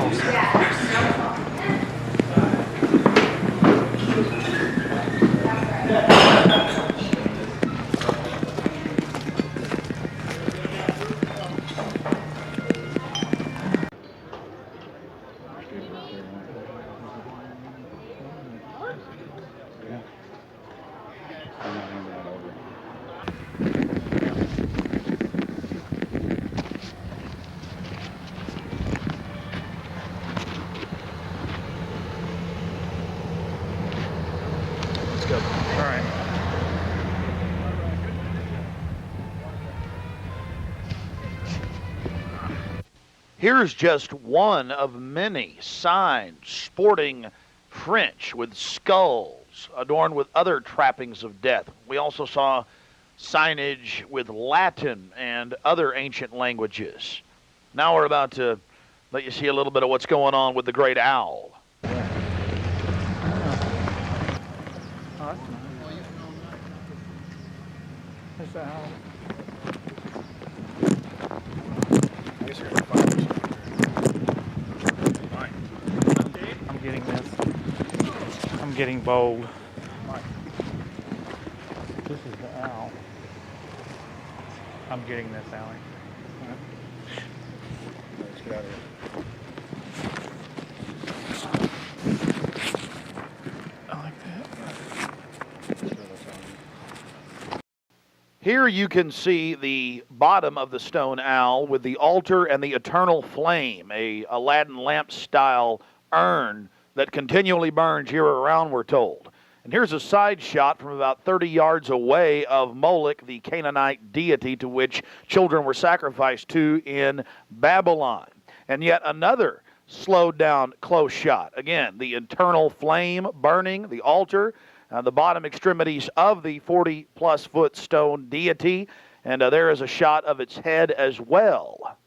Let's go. All right. Here's just one of many signs sporting French with skulls adorned with other trappings of death. We also saw signage with Latin and other ancient languages. Now we're about to let you see a little bit of what's going on with the great owl. That's the owl. I'm getting this. I'm getting bold. This is the owl. I'm getting this, Allie. Let's get out of here. I like that. Here you can see the bottom of the stone owl with the altar and the eternal flame, a Aladdin lamp style urn that continually burns year-round, we're told. And here's a side shot from about 30 yards away of Moloch, the Canaanite deity to which children were sacrificed to in Babylon. And yet another slowed down close shot. Again, the eternal flame burning, the altar, the bottom extremities of the 40-plus foot stone deity, and there is a shot of its head as well.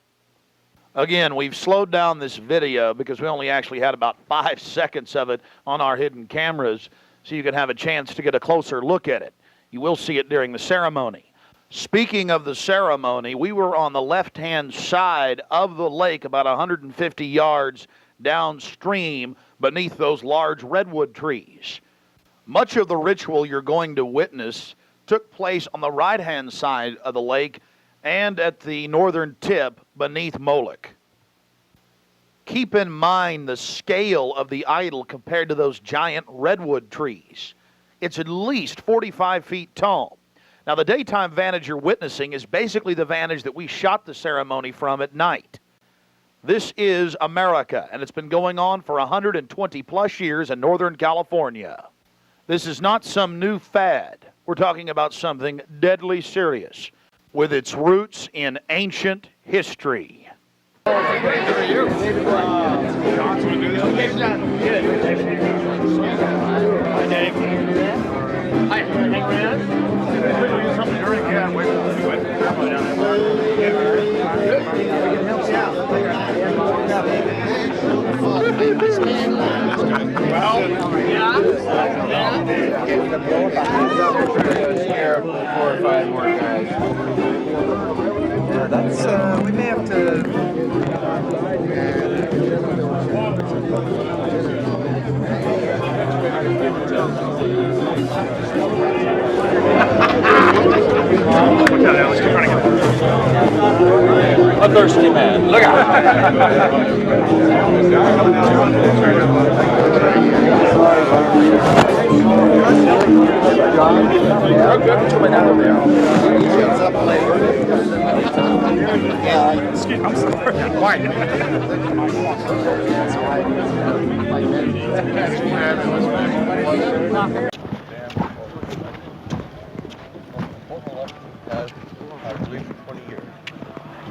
Again, we've slowed down this video because we only actually had about 5 seconds of it on our hidden cameras, so you can have a chance to get a closer look at it. You will see it during the ceremony. Speaking of the ceremony, we were on the left-hand side of the lake, about 150 yards downstream beneath those large redwood trees. Much of the ritual you're going to witness took place on the right-hand side of the lake and at the northern tip beneath Moloch. Keep in mind the scale of the idol compared to those giant redwood trees. It's at least 45 feet tall. Now, the daytime vantage you're witnessing is basically the vantage that we shot the ceremony from at night. This is America, and it's been going on for 120-plus years in Northern California. This is not some new fad. We're talking about something deadly serious with its roots in ancient history. Hi, Dave. Hi. Here, 4 or 5 more guys. Yeah, that's, we may have to... A thirsty man. Look I'm sorry. Quiet.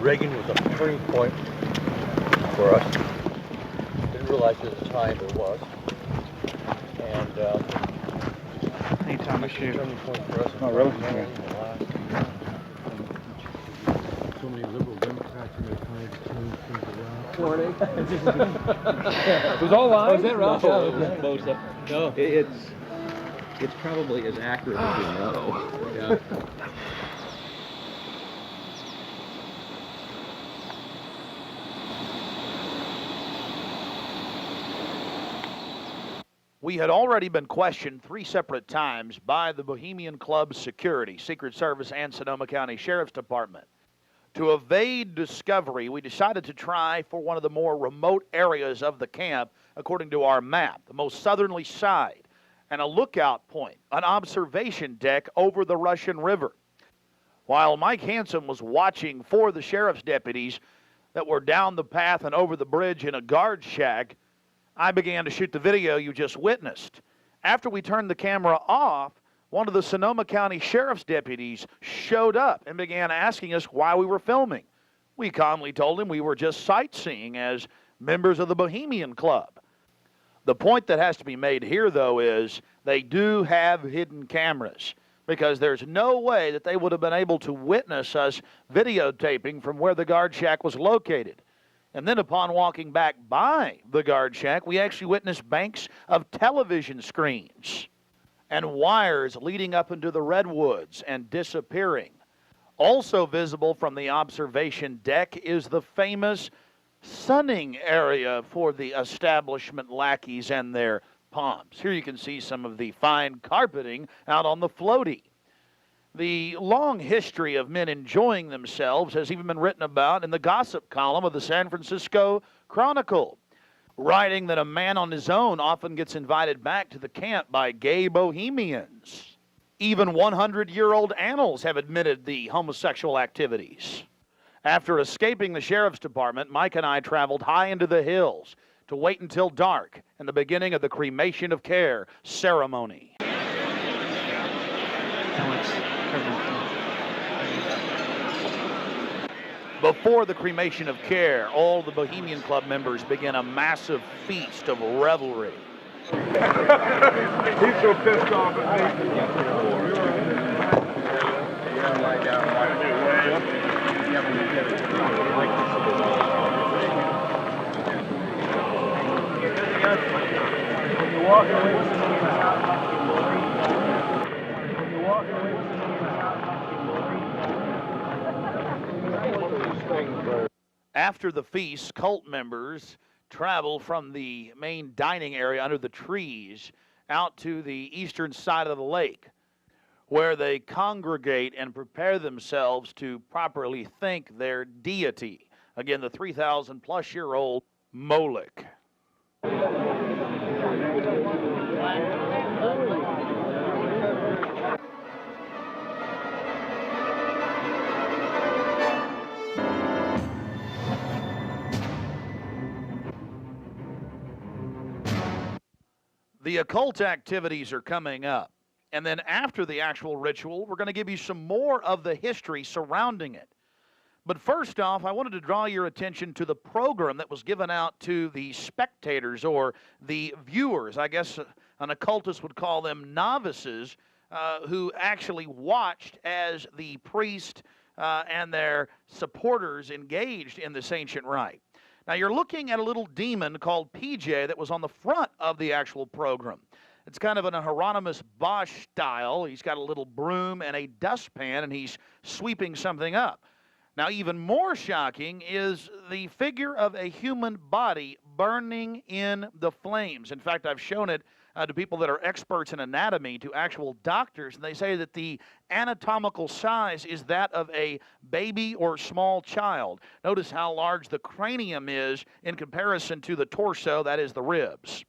Reagan was a turning point for us. Didn't realize at the time it was. And anytime I shoot. Turning point for us. Oh, really? So many liberal Democrats in their time to change things around. Morning. It was all live? Was it right? No, Most of no. It's probably as accurate as you know. Yeah. We had already been questioned 3 separate times by the Bohemian Club security, Secret Service, and Sonoma County Sheriff's Department. To evade discovery, we decided to try for one of the more remote areas of the camp, according to our map, the most southerly side, and a lookout point, an observation deck over the Russian River. While Mike Hansen was watching for the sheriff's deputies that were down the path and over the bridge in a guard shack, I began to shoot the video you just witnessed. After we turned the camera off, one of the Sonoma County Sheriff's deputies showed up and began asking us why we were filming. We calmly told him we were just sightseeing as members of the Bohemian Club. The point that has to be made here, though, is they do have hidden cameras. because there's no way that they would have been able to witness us videotaping from where the guard shack was located. And then upon walking back by the guard shack, we actually witnessed banks of television screens and wires leading up into the redwoods and disappearing. Also visible from the observation deck is the famous sunning area for the establishment lackeys and their pomps. Here you can see some of the fine carpeting out on the floaty. The long history of men enjoying themselves has even been written about in the gossip column of the San Francisco Chronicle, writing that a man on his own often gets invited back to the camp by gay bohemians. Even 100-year-old annals have admitted the homosexual activities. After escaping the sheriff's department, Mike and I traveled high into the hills to wait until dark and the beginning of the cremation of care ceremony. Before the cremation of care, all the Bohemian Club members begin a massive feast of revelry. He's so pissed off at After the feast, cult members travel from the main dining area under the trees out to the eastern side of the lake, where they congregate and prepare themselves to properly thank their deity. Again, the 3,000-plus-year-old Moloch. The occult activities are coming up. And then after the actual ritual, we're going to give you some more of the history surrounding it. But first off, I wanted to draw your attention to the program that was given out to the spectators or the viewers. I guess an occultist would call them novices, who actually watched as the priest and their supporters engaged in this ancient rite. Now, you're looking at a little demon called PJ that was on the front of the actual program. It's kind of in a Hieronymus Bosch style. He's got a little broom and a dustpan, and he's sweeping something up. Now, even more shocking is the figure of a human body burning in the flames. In fact, I've shown it to people that are experts in anatomy, to actual doctors, and they say that the anatomical size is that of a baby or small child. Notice how large the cranium is in comparison to the torso, that is the ribs.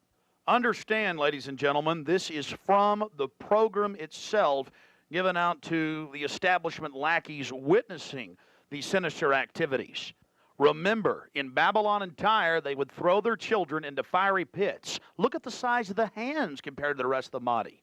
Understand, ladies and gentlemen, this is from the program itself given out to the establishment lackeys witnessing these sinister activities. Remember, in Babylon and Tyre, they would throw their children into fiery pits. Look at the size of the hands compared to the rest of the body.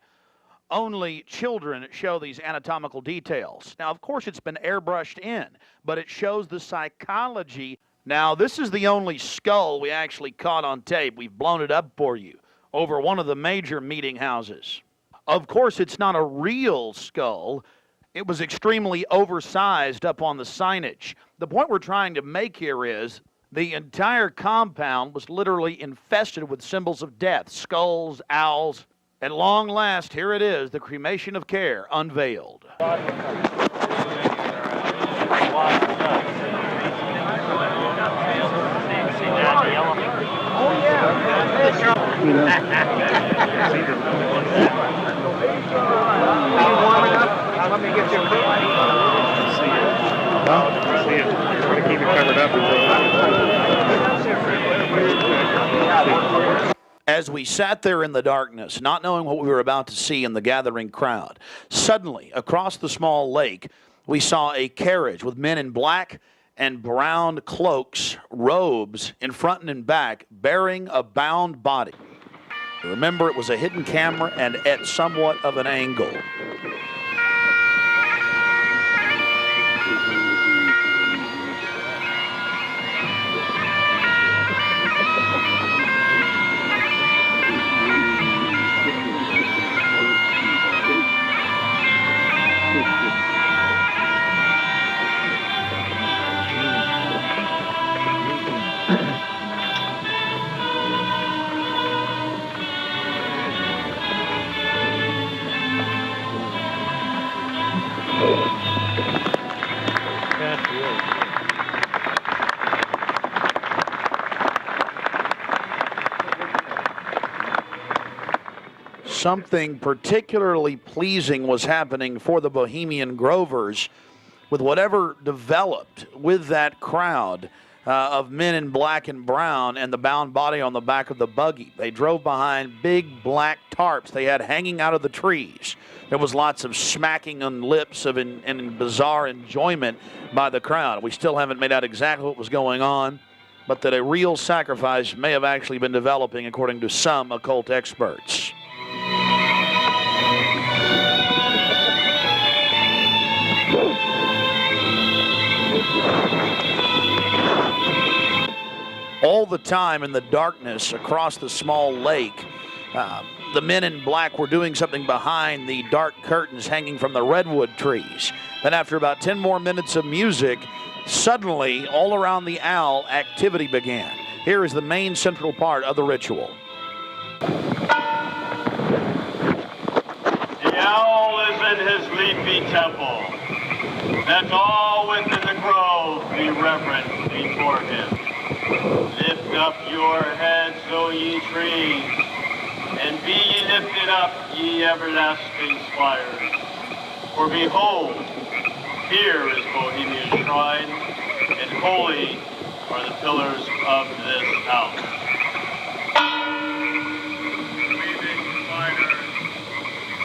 Only children show these anatomical details. Now, of course, it's been airbrushed in, but it shows the psychology. Now, this is the only skull we actually caught on tape. We've blown it up for you over one of the major meeting houses. Of course, it's not a real skull. It was extremely oversized up on the signage. The point we're trying to make here is the entire compound was literally infested with symbols of death, skulls, owls. At long last, here it is, the cremation of care unveiled. Let me get your coat. See it. I'm going to keep it covered up until. As we sat there in the darkness, not knowing what we were about to see in the gathering crowd, suddenly, across the small lake, we saw a carriage with men in black and brown cloaks, robes, in front and in back, bearing a bound body. Remember, it was a hidden camera and at somewhat of an angle. Something particularly pleasing was happening for the Bohemian Grovers with whatever developed with that crowd of men in black and brown and the bound body on the back of the buggy. They drove behind big black tarps they had hanging out of the trees. There was lots of smacking on lips and bizarre enjoyment by the crowd. We still haven't made out exactly what was going on, but that a real sacrifice may have actually been developing according to some occult experts. All the time in the darkness across the small lake, the men in black were doing something behind the dark curtains hanging from the redwood trees. Then after about 10 more minutes of music, suddenly all around the owl, activity began. Here is the main central part of the ritual. The owl is in his leafy temple. Let all within the grove be reverent before him. Lift up your heads, O ye trees, and be ye lifted up, ye everlasting spires. For behold, here is Bohemia's shrine, and holy are the pillars of this house. Weaving spiders,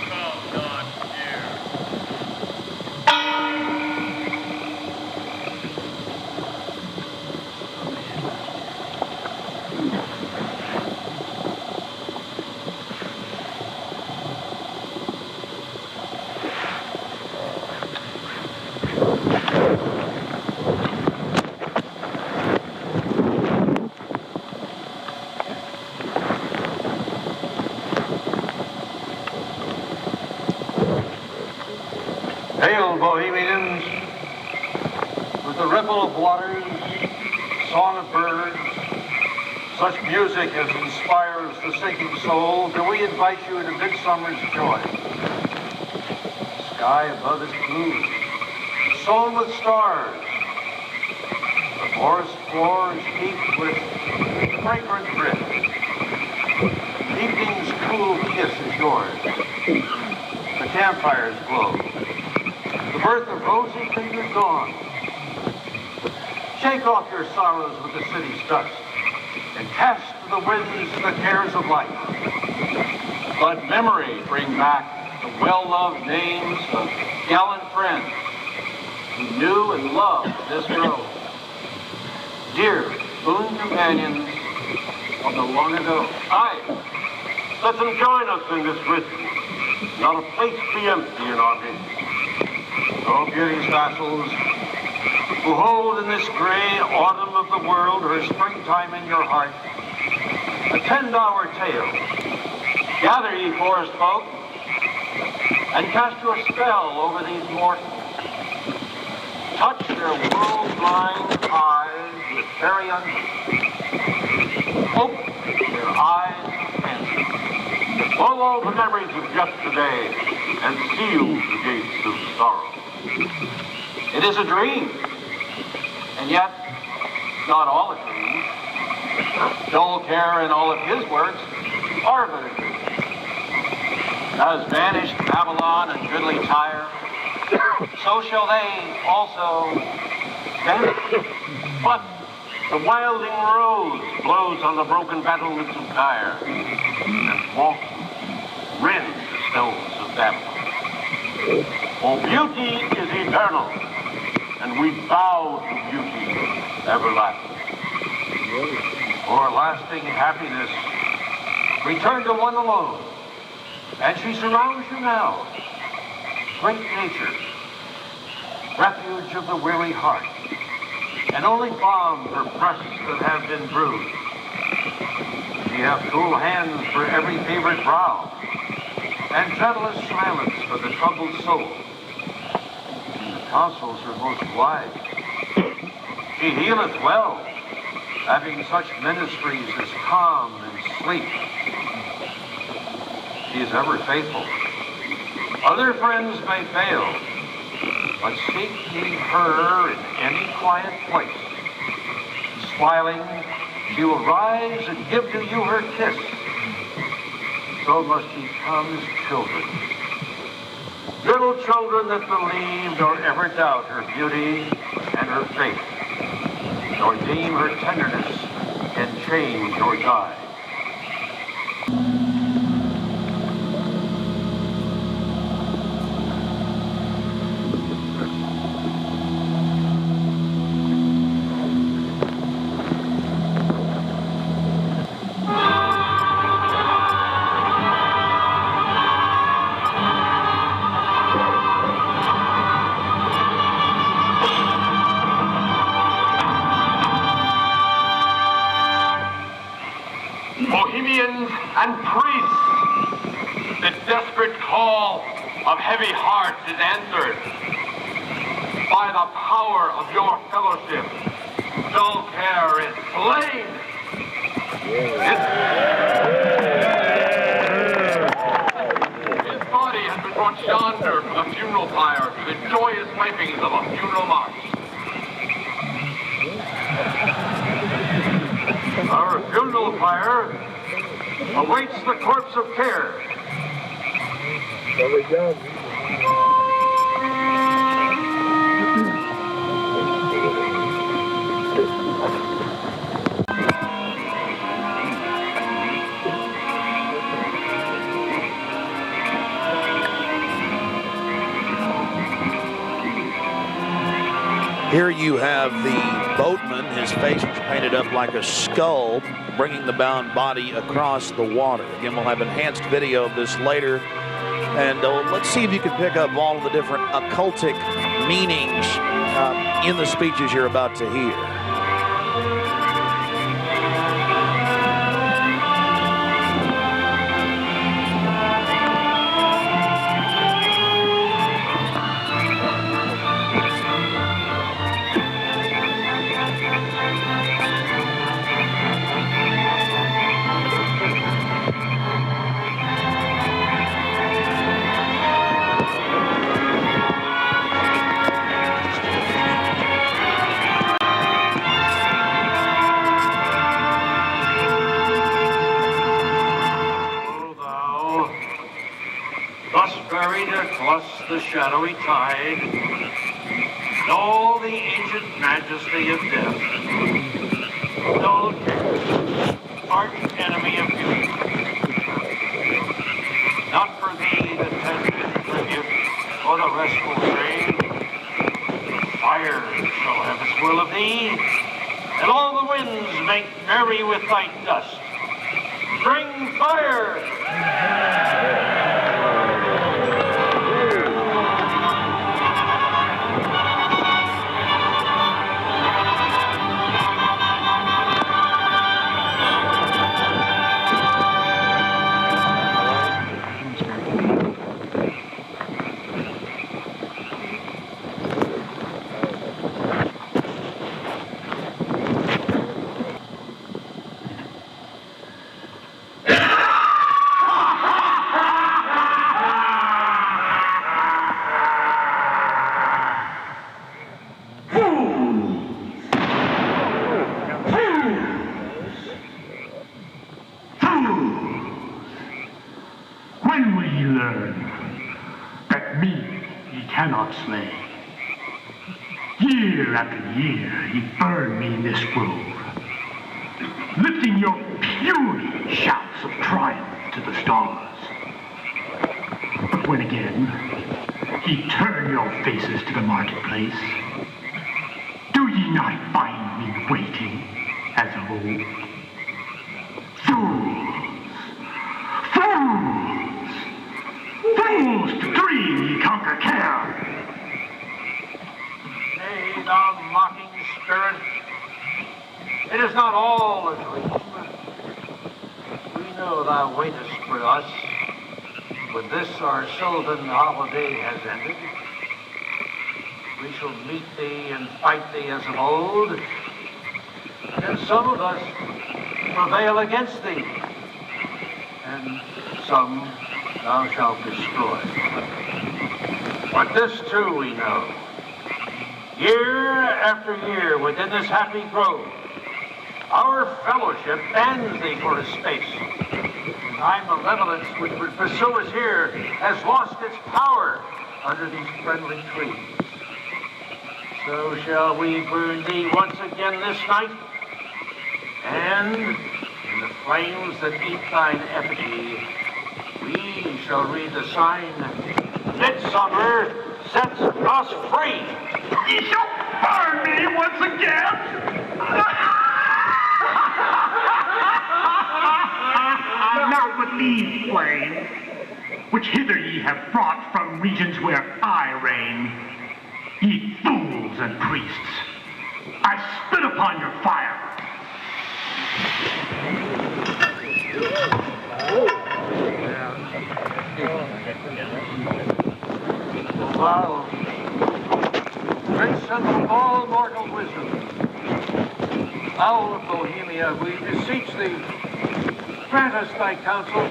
come not near. Hail, Bohemians, with the ripple of waters, song of birds, such music as inspires the sinking soul, do we invite you into midsummer's joy. The sky above is blue, sown with stars. The forest floor is heaped with fragrant drift. Evening's cool kiss is yours. The campfires glow. The birth of rosy-fingered dawn. Shake off your sorrows with the city's dust and cast to the winds the cares of life. Let memory bring back the well-loved names of gallant friends who knew and loved this grove. Dear boon companions of the long ago. Aye, let them join us in this ritual. Not a place be empty in our midst. O beauty's vassals, who hold in this gray autumn of the world her springtime in your heart, attend our tale. Gather, ye forest folk, and cast your spell over these mortals. Touch their world-blind eyes with fairy unction. Open their eyes of fancy. Blow all the memories of yesterday and seal the gates of sorrow. It is a dream, and yet not all a dream. Joel Kerr and all of his works are but a dream. As vanished Babylon and goodly Tyre, so shall they also vanish. But the wilding rose blows on the broken battlements of Tyre, and walk rends the stones of Babylon. For beauty is eternal, and we bow to beauty everlasting. For lasting happiness, return to one alone, and she surrounds you now. Great nature, refuge of the weary heart, and only balm for breasts that have been bruised. She hath cool hands for every favored brow, and gentlest silence for the troubled soul. The counsels are most wise. She healeth well, having such ministries as calm and sleep. She is ever faithful. Other friends may fail, but seek ye her in any quiet place. Smiling, she will rise and give to you her kiss. So must ye come as children. Little children that believe nor ever doubt her beauty and her faith, nor deem her tenderness can change or die. Bohemians and priests, the desperate call of heavy hearts is answered. By the power of your fellowship, dull care is slain. His body has been brought yonder from the funeral pyre to the joyous pipings of a funeral march. Our funeral pyre awaits the corpse of care. Here you have the boatman. His face was painted up like a skull, bringing the bound body across the water. Again, we'll have enhanced video of this later. And let's see if you can pick up all of the different occultic meanings in the speeches you're about to hear. The shadowy tide, and all the ancient majesty of death. Dull care, arch enemy of beauty. Not for thee the tender tribute or the restful shade. Fire shall have its will of thee, and all the winds make merry with thy dust. Bring fire! Slay. Year after year, ye burn me in this grove, lifting your puny shouts of triumph to the stars. But when again ye turn your faces to the marketplace, do ye not find me waiting as of old? Fools to dream ye conquer care. Thou mocking spirit, it is not all a dream. We know thou waitest for us, when this our sylvan holiday has ended. We shall meet thee and fight thee as of old, and some of us prevail against thee, and some thou shalt destroy. But this too we know, Year after year within this happy grove, our fellowship bends thee for a space. Thy malevolence which would pursue us here has lost its power under these friendly trees. So shall we burn thee once again this night, and in the flames that eat thine effigy, we shall read the sign, Midsummer sets us free. Ye shall burn me once again! Not with these flames, which hither ye have brought from regions where I reign. Ye fools and priests, I spit upon your fire. Thou, great son of all mortal wisdom, thou of Bohemia, we beseech thee, grant us thy counsel.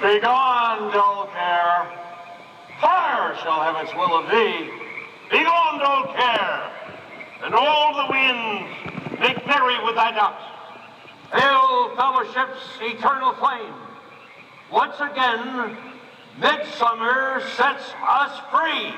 Begone, dull care. Fire shall have its will of thee. Begone, dull care. And all the winds make merry with thy dust. Hail, fellowship's eternal flame. Once again, midsummer sets us free.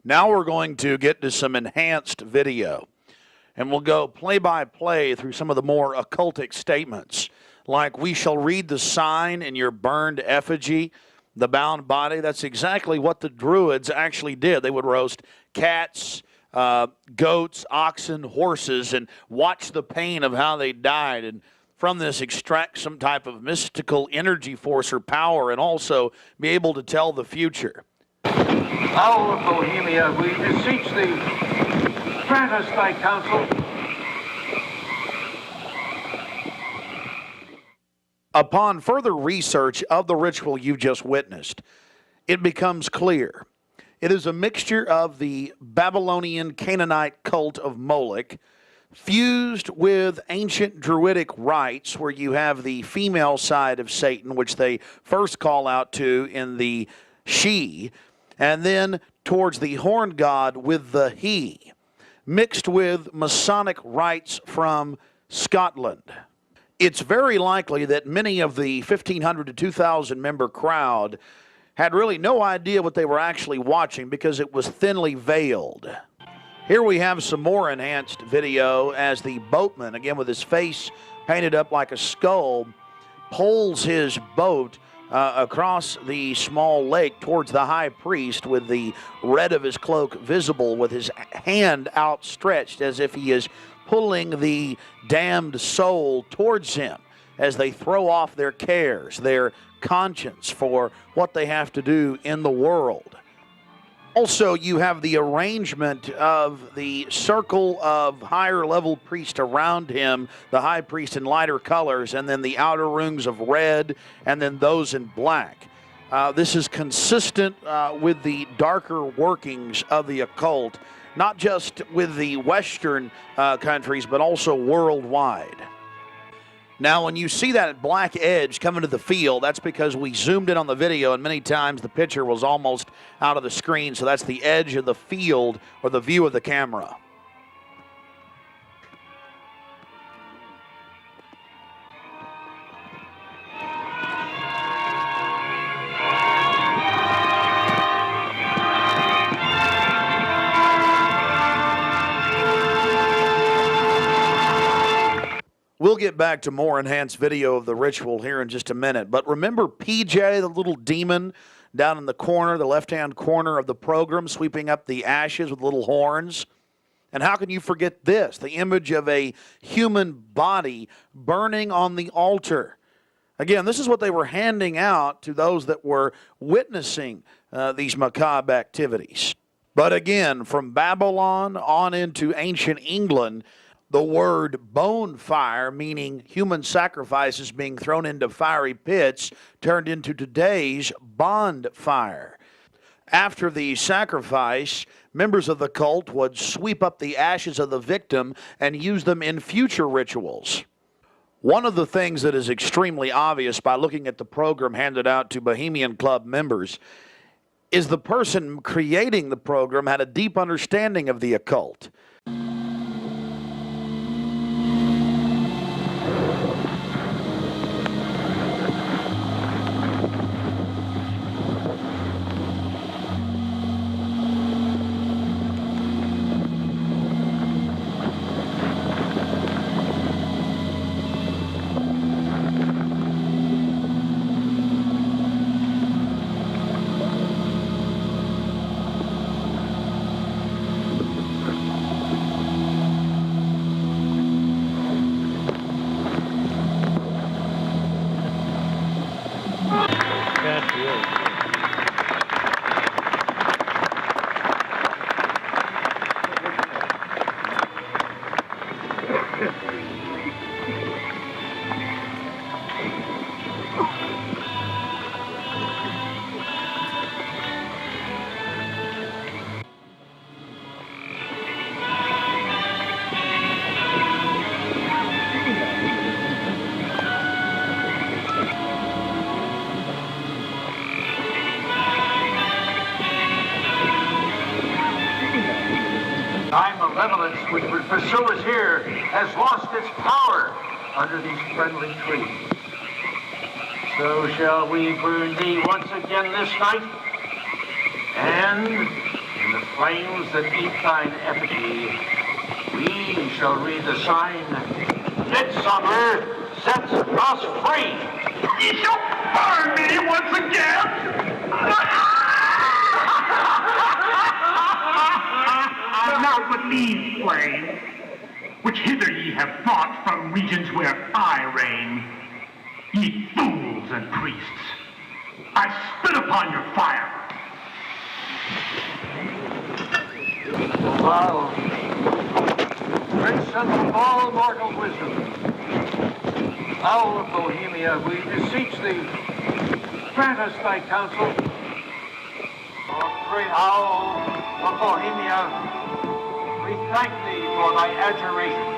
Now we're going to get to some enhanced video, and we'll go play by play through some of the more occultic statements, like we shall read the sign in your burned effigy, the bound body. That's exactly what the Druids actually did. They would roast cats, goats, oxen, horses, and watch the pain of how they died, and from this extract some type of mystical energy force or power, and also be able to tell the future. Owl of Bohemia, we beseech thee, grant us thy counsel. Upon further research of the ritual you've just witnessed, it becomes clear. It is a mixture of the Babylonian Canaanite cult of Moloch, fused with ancient Druidic rites, where you have the female side of Satan, which they first call out to in the she, and then towards the horn god with the he, mixed with Masonic rites from Scotland. It's very likely that many of the 1,500 to 2,000 member crowd had really no idea what they were actually watching because it was thinly veiled. Here we have some more enhanced video as the boatman, again with his face painted up like a skull, pulls his boat across the small lake towards the high priest with the red of his cloak visible, with his hand outstretched as if he is pulling the damned soul towards him as they throw off their cares, their conscience for what they have to do in the world. Also, you have the arrangement of the circle of higher level priests around him, the high priest in lighter colors, and then the outer rings of red, and then those in black. This is consistent with the darker workings of the occult, not just with the Western countries, but also worldwide. Now, when you see that black edge coming to the field, that's because we zoomed in on the video, and many times the picture was almost out of the screen, so that's the edge of the field or the view of the camera. We'll get back to more enhanced video of the ritual here in just a minute. But remember PJ, the little demon down in the corner, the left-hand corner of the program, sweeping up the ashes with little horns? And how can you forget this? The image of a human body burning on the altar. Again, this is what they were handing out to those that were witnessing these macabre activities. But again, from Babylon on into ancient England, the word bone fire, meaning human sacrifices being thrown into fiery pits, turned into today's bond fire. After the sacrifice, members of the cult would sweep up the ashes of the victim and use them in future rituals. One of the things that is extremely obvious by looking at the program handed out to Bohemian Club members is the person creating the program had a deep understanding of the occult. which would pursue us here has lost its power under these friendly trees. So shall we burn thee once again this night, and in the flames that eat thine effigy, we shall read the sign, Midsummer sets us free. You shall burn me once again! Not with these flames, which hither ye have brought from regions where I reign. Ye fools and priests, I spit upon your fire. Thou, Prince of all mortal wisdom, Owl of Bohemia, we beseech thee, grant us thy counsel. O great Owl of Bohemia, we thank thee for thy adjuration.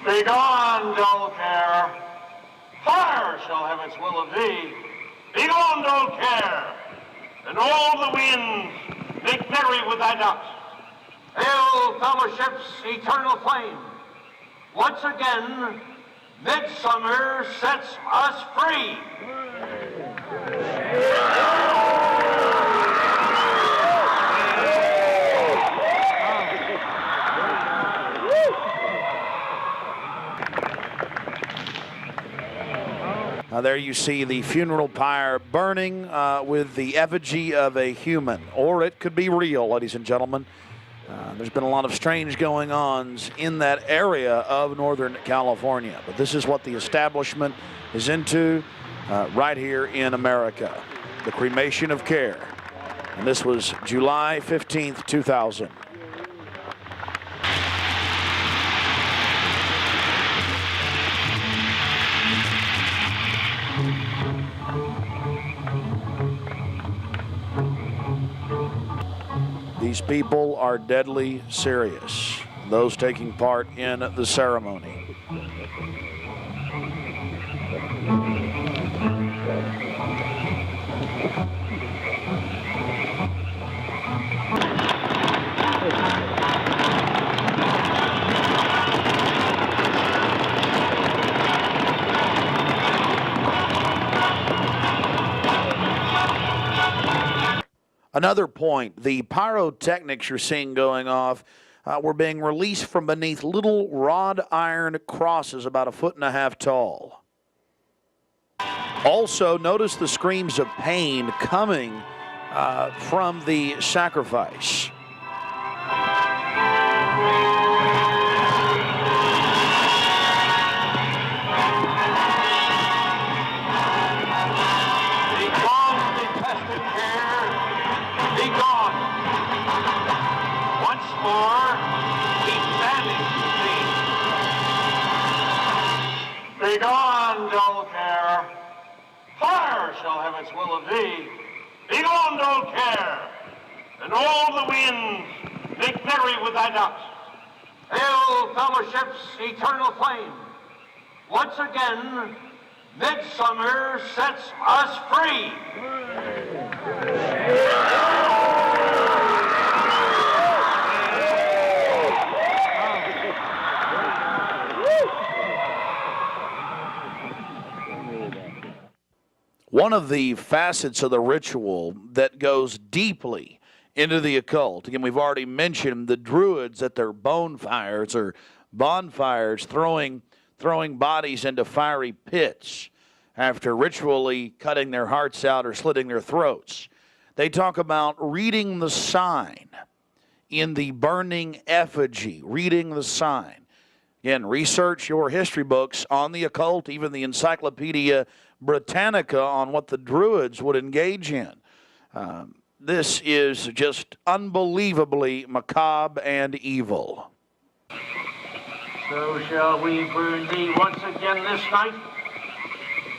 Begone, dull care. Fire shall have its will of thee. Begone, dull care. And all the winds make merry with thy ducks. Hail, fellowship's eternal flame. Once again, midsummer sets us free. There you see the funeral pyre burning with the effigy of a human, or it could be real, ladies and gentlemen. There's been a lot of strange going-ons in that area of Northern California, but this is what the establishment is into right here in America, the cremation of care. And this was July 15th, 2000. These people are deadly serious, those taking part in the ceremony. Another point, the pyrotechnics you're seeing going off were being released from beneath little wrought iron crosses about 1.5 feet tall. Also, notice the screams of pain coming from the sacrifice. Begone, dull care. Fire shall have its will of thee. Begone, dull care. And all the winds make merry with thy ducks. Hail, fellowship's eternal flame. Once again, midsummer sets us free. One of the facets of the ritual that goes deeply into the occult, again, we've already mentioned the Druids at their bonfires are bonfires, throwing bodies into fiery pits after ritually cutting their hearts out or slitting their throats. They talk about reading the sign in the burning effigy, reading the sign. Again, research your history books on the occult, even the Encyclopedia Britannica on what the Druids would engage in. This is just unbelievably macabre and evil. So shall we burn thee once again this night,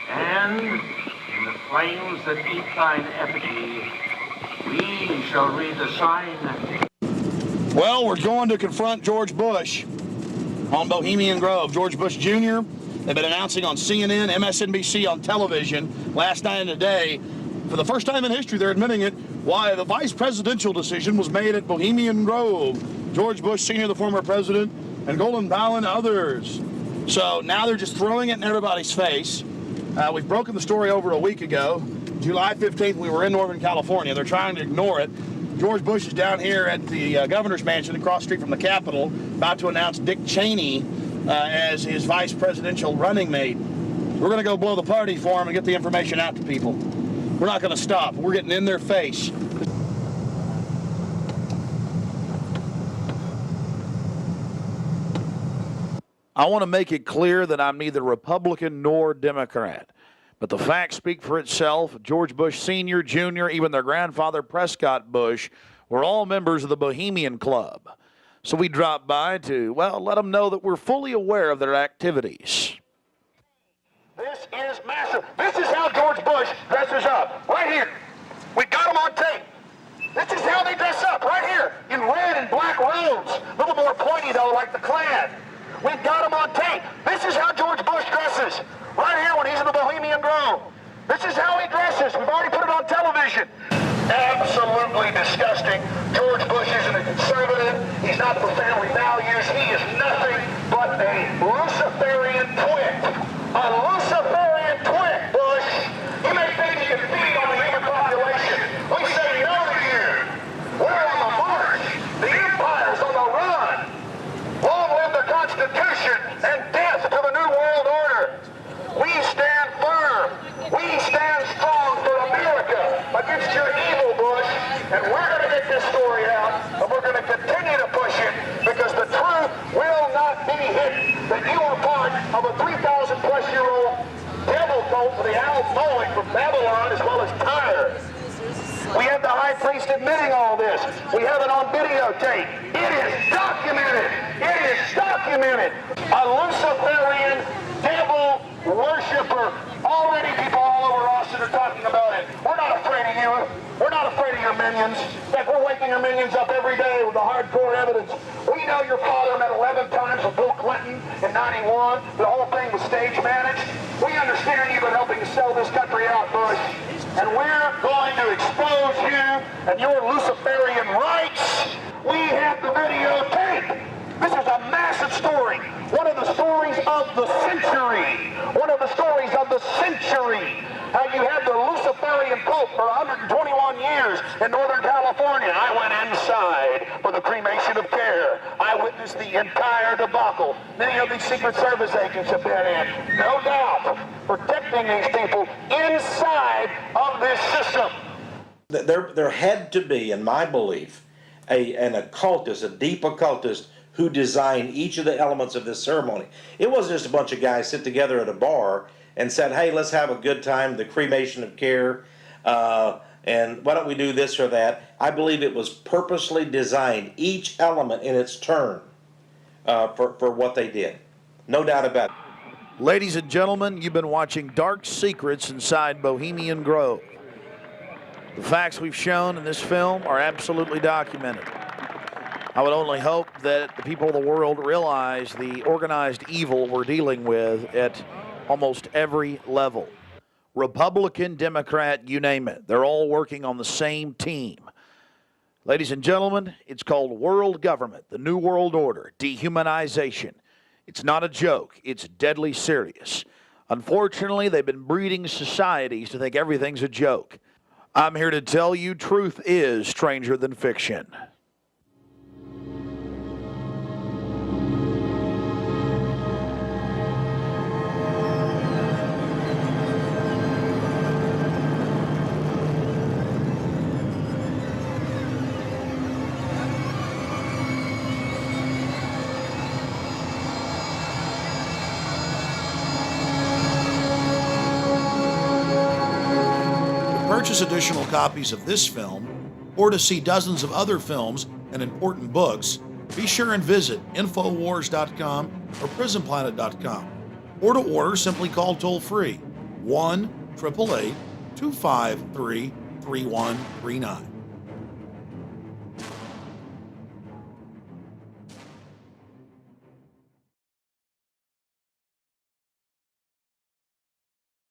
and in the flames that eat thine effigy, we shall read the sign. Well, we're going to confront George Bush on Bohemian Grove. George Bush Jr., they've been announcing on CNN, MSNBC on television last night and today. For the first time in history, they're admitting it, why the vice presidential decision was made at Bohemian Grove. George Bush Sr., the former president, and Colin Powell and others. So now they're just throwing it in everybody's face. We've broken the story over a week ago. July 15th, we were in Northern California. They're trying to ignore it. George Bush is down here at the governor's mansion across the street from the Capitol, about to announce Dick Cheney as his vice presidential running mate. We're going to go blow the party for him and get the information out to people. We're not going to stop. We're getting in their face. I want to make it clear that I'm neither Republican nor Democrat. But the facts speak for itself. George Bush Sr., Jr., even their grandfather Prescott Bush were all members of the Bohemian Club. So we dropped by to, well, let them know that we're fully aware of their activities. This is massive. This is how George Bush dresses up. Right here. We got him on tape. This is how they dress up. Right here. In red and black robes. A little more pointy, though, like the Klan. We've got him on tape. This is how George Bush dresses. Right here when he's in the Bohemian Grove. This is how he dresses. We've already put it on television. Absolutely disgusting. George Bush isn't a conservative. He's not for family values. He is nothing but a Luciferian twit. A Luciferian twit, Bush. You may think you can feed on the human population. We say no to you. We're on the march. The empire's on the run. Long live the Constitution and death to the New World Order. We stand firm. We stand strong for America against your evil, Bush. And we're going to get this story out, and we're going to continue to push it because the truth will not be hidden. That you are part of a 3,000-plus-year-old devil cult for the Al Moloch from Babylon as well as Tyre. We have the high priest admitting all this. We have it on videotape. It is documented. It is documented. A Luciferian devil worshiper. Already people all over Austin are talking about it. We're not afraid of you. We're not afraid of your minions. In fact, we're waking your minions up every day with the hardcore evidence. We know your father met 11 times with Bill Clinton in 91. The whole thing was stage managed. We understand you've been helping to sell this country out, Bush. And we're going to expose you and your Luciferian rights. We have the videotape. This is a massive story. One of the stories of the century. One of the stories of the century. How you had the Luciferian Pope for 121 years in Northern California. I went inside for the cremation of care. I witnessed the entire debacle. Many of these Secret Service agents have been in. No doubt. Protecting these people inside of this system. There had to be, in my belief, an occultist, a deep occultist, who designed each of the elements of this ceremony. It wasn't just a bunch of guys sit together at a bar and said, hey, let's have a good time, the cremation of care, and why don't we do this or that. I believe it was purposely designed, each element in its turn, for what they did. No doubt about it. Ladies and gentlemen, you've been watching Dark Secrets inside Bohemian Grove. The facts we've shown in this film are absolutely documented. I would only hope that the people of the world realize the organized evil we're dealing with at almost every level. Republican, Democrat, you name it. They're all working on the same team. Ladies and gentlemen, it's called world government, the New World Order, dehumanization. It's not a joke. It's deadly serious. Unfortunately, they've been breeding societies to think everything's a joke. I'm here to tell you truth is stranger than fiction. purchase additional copies of this film or to see dozens of other films and important books, be sure and visit Infowars.com or PrisonPlanet.com. Or to order, simply call toll-free 1-888-253-3139.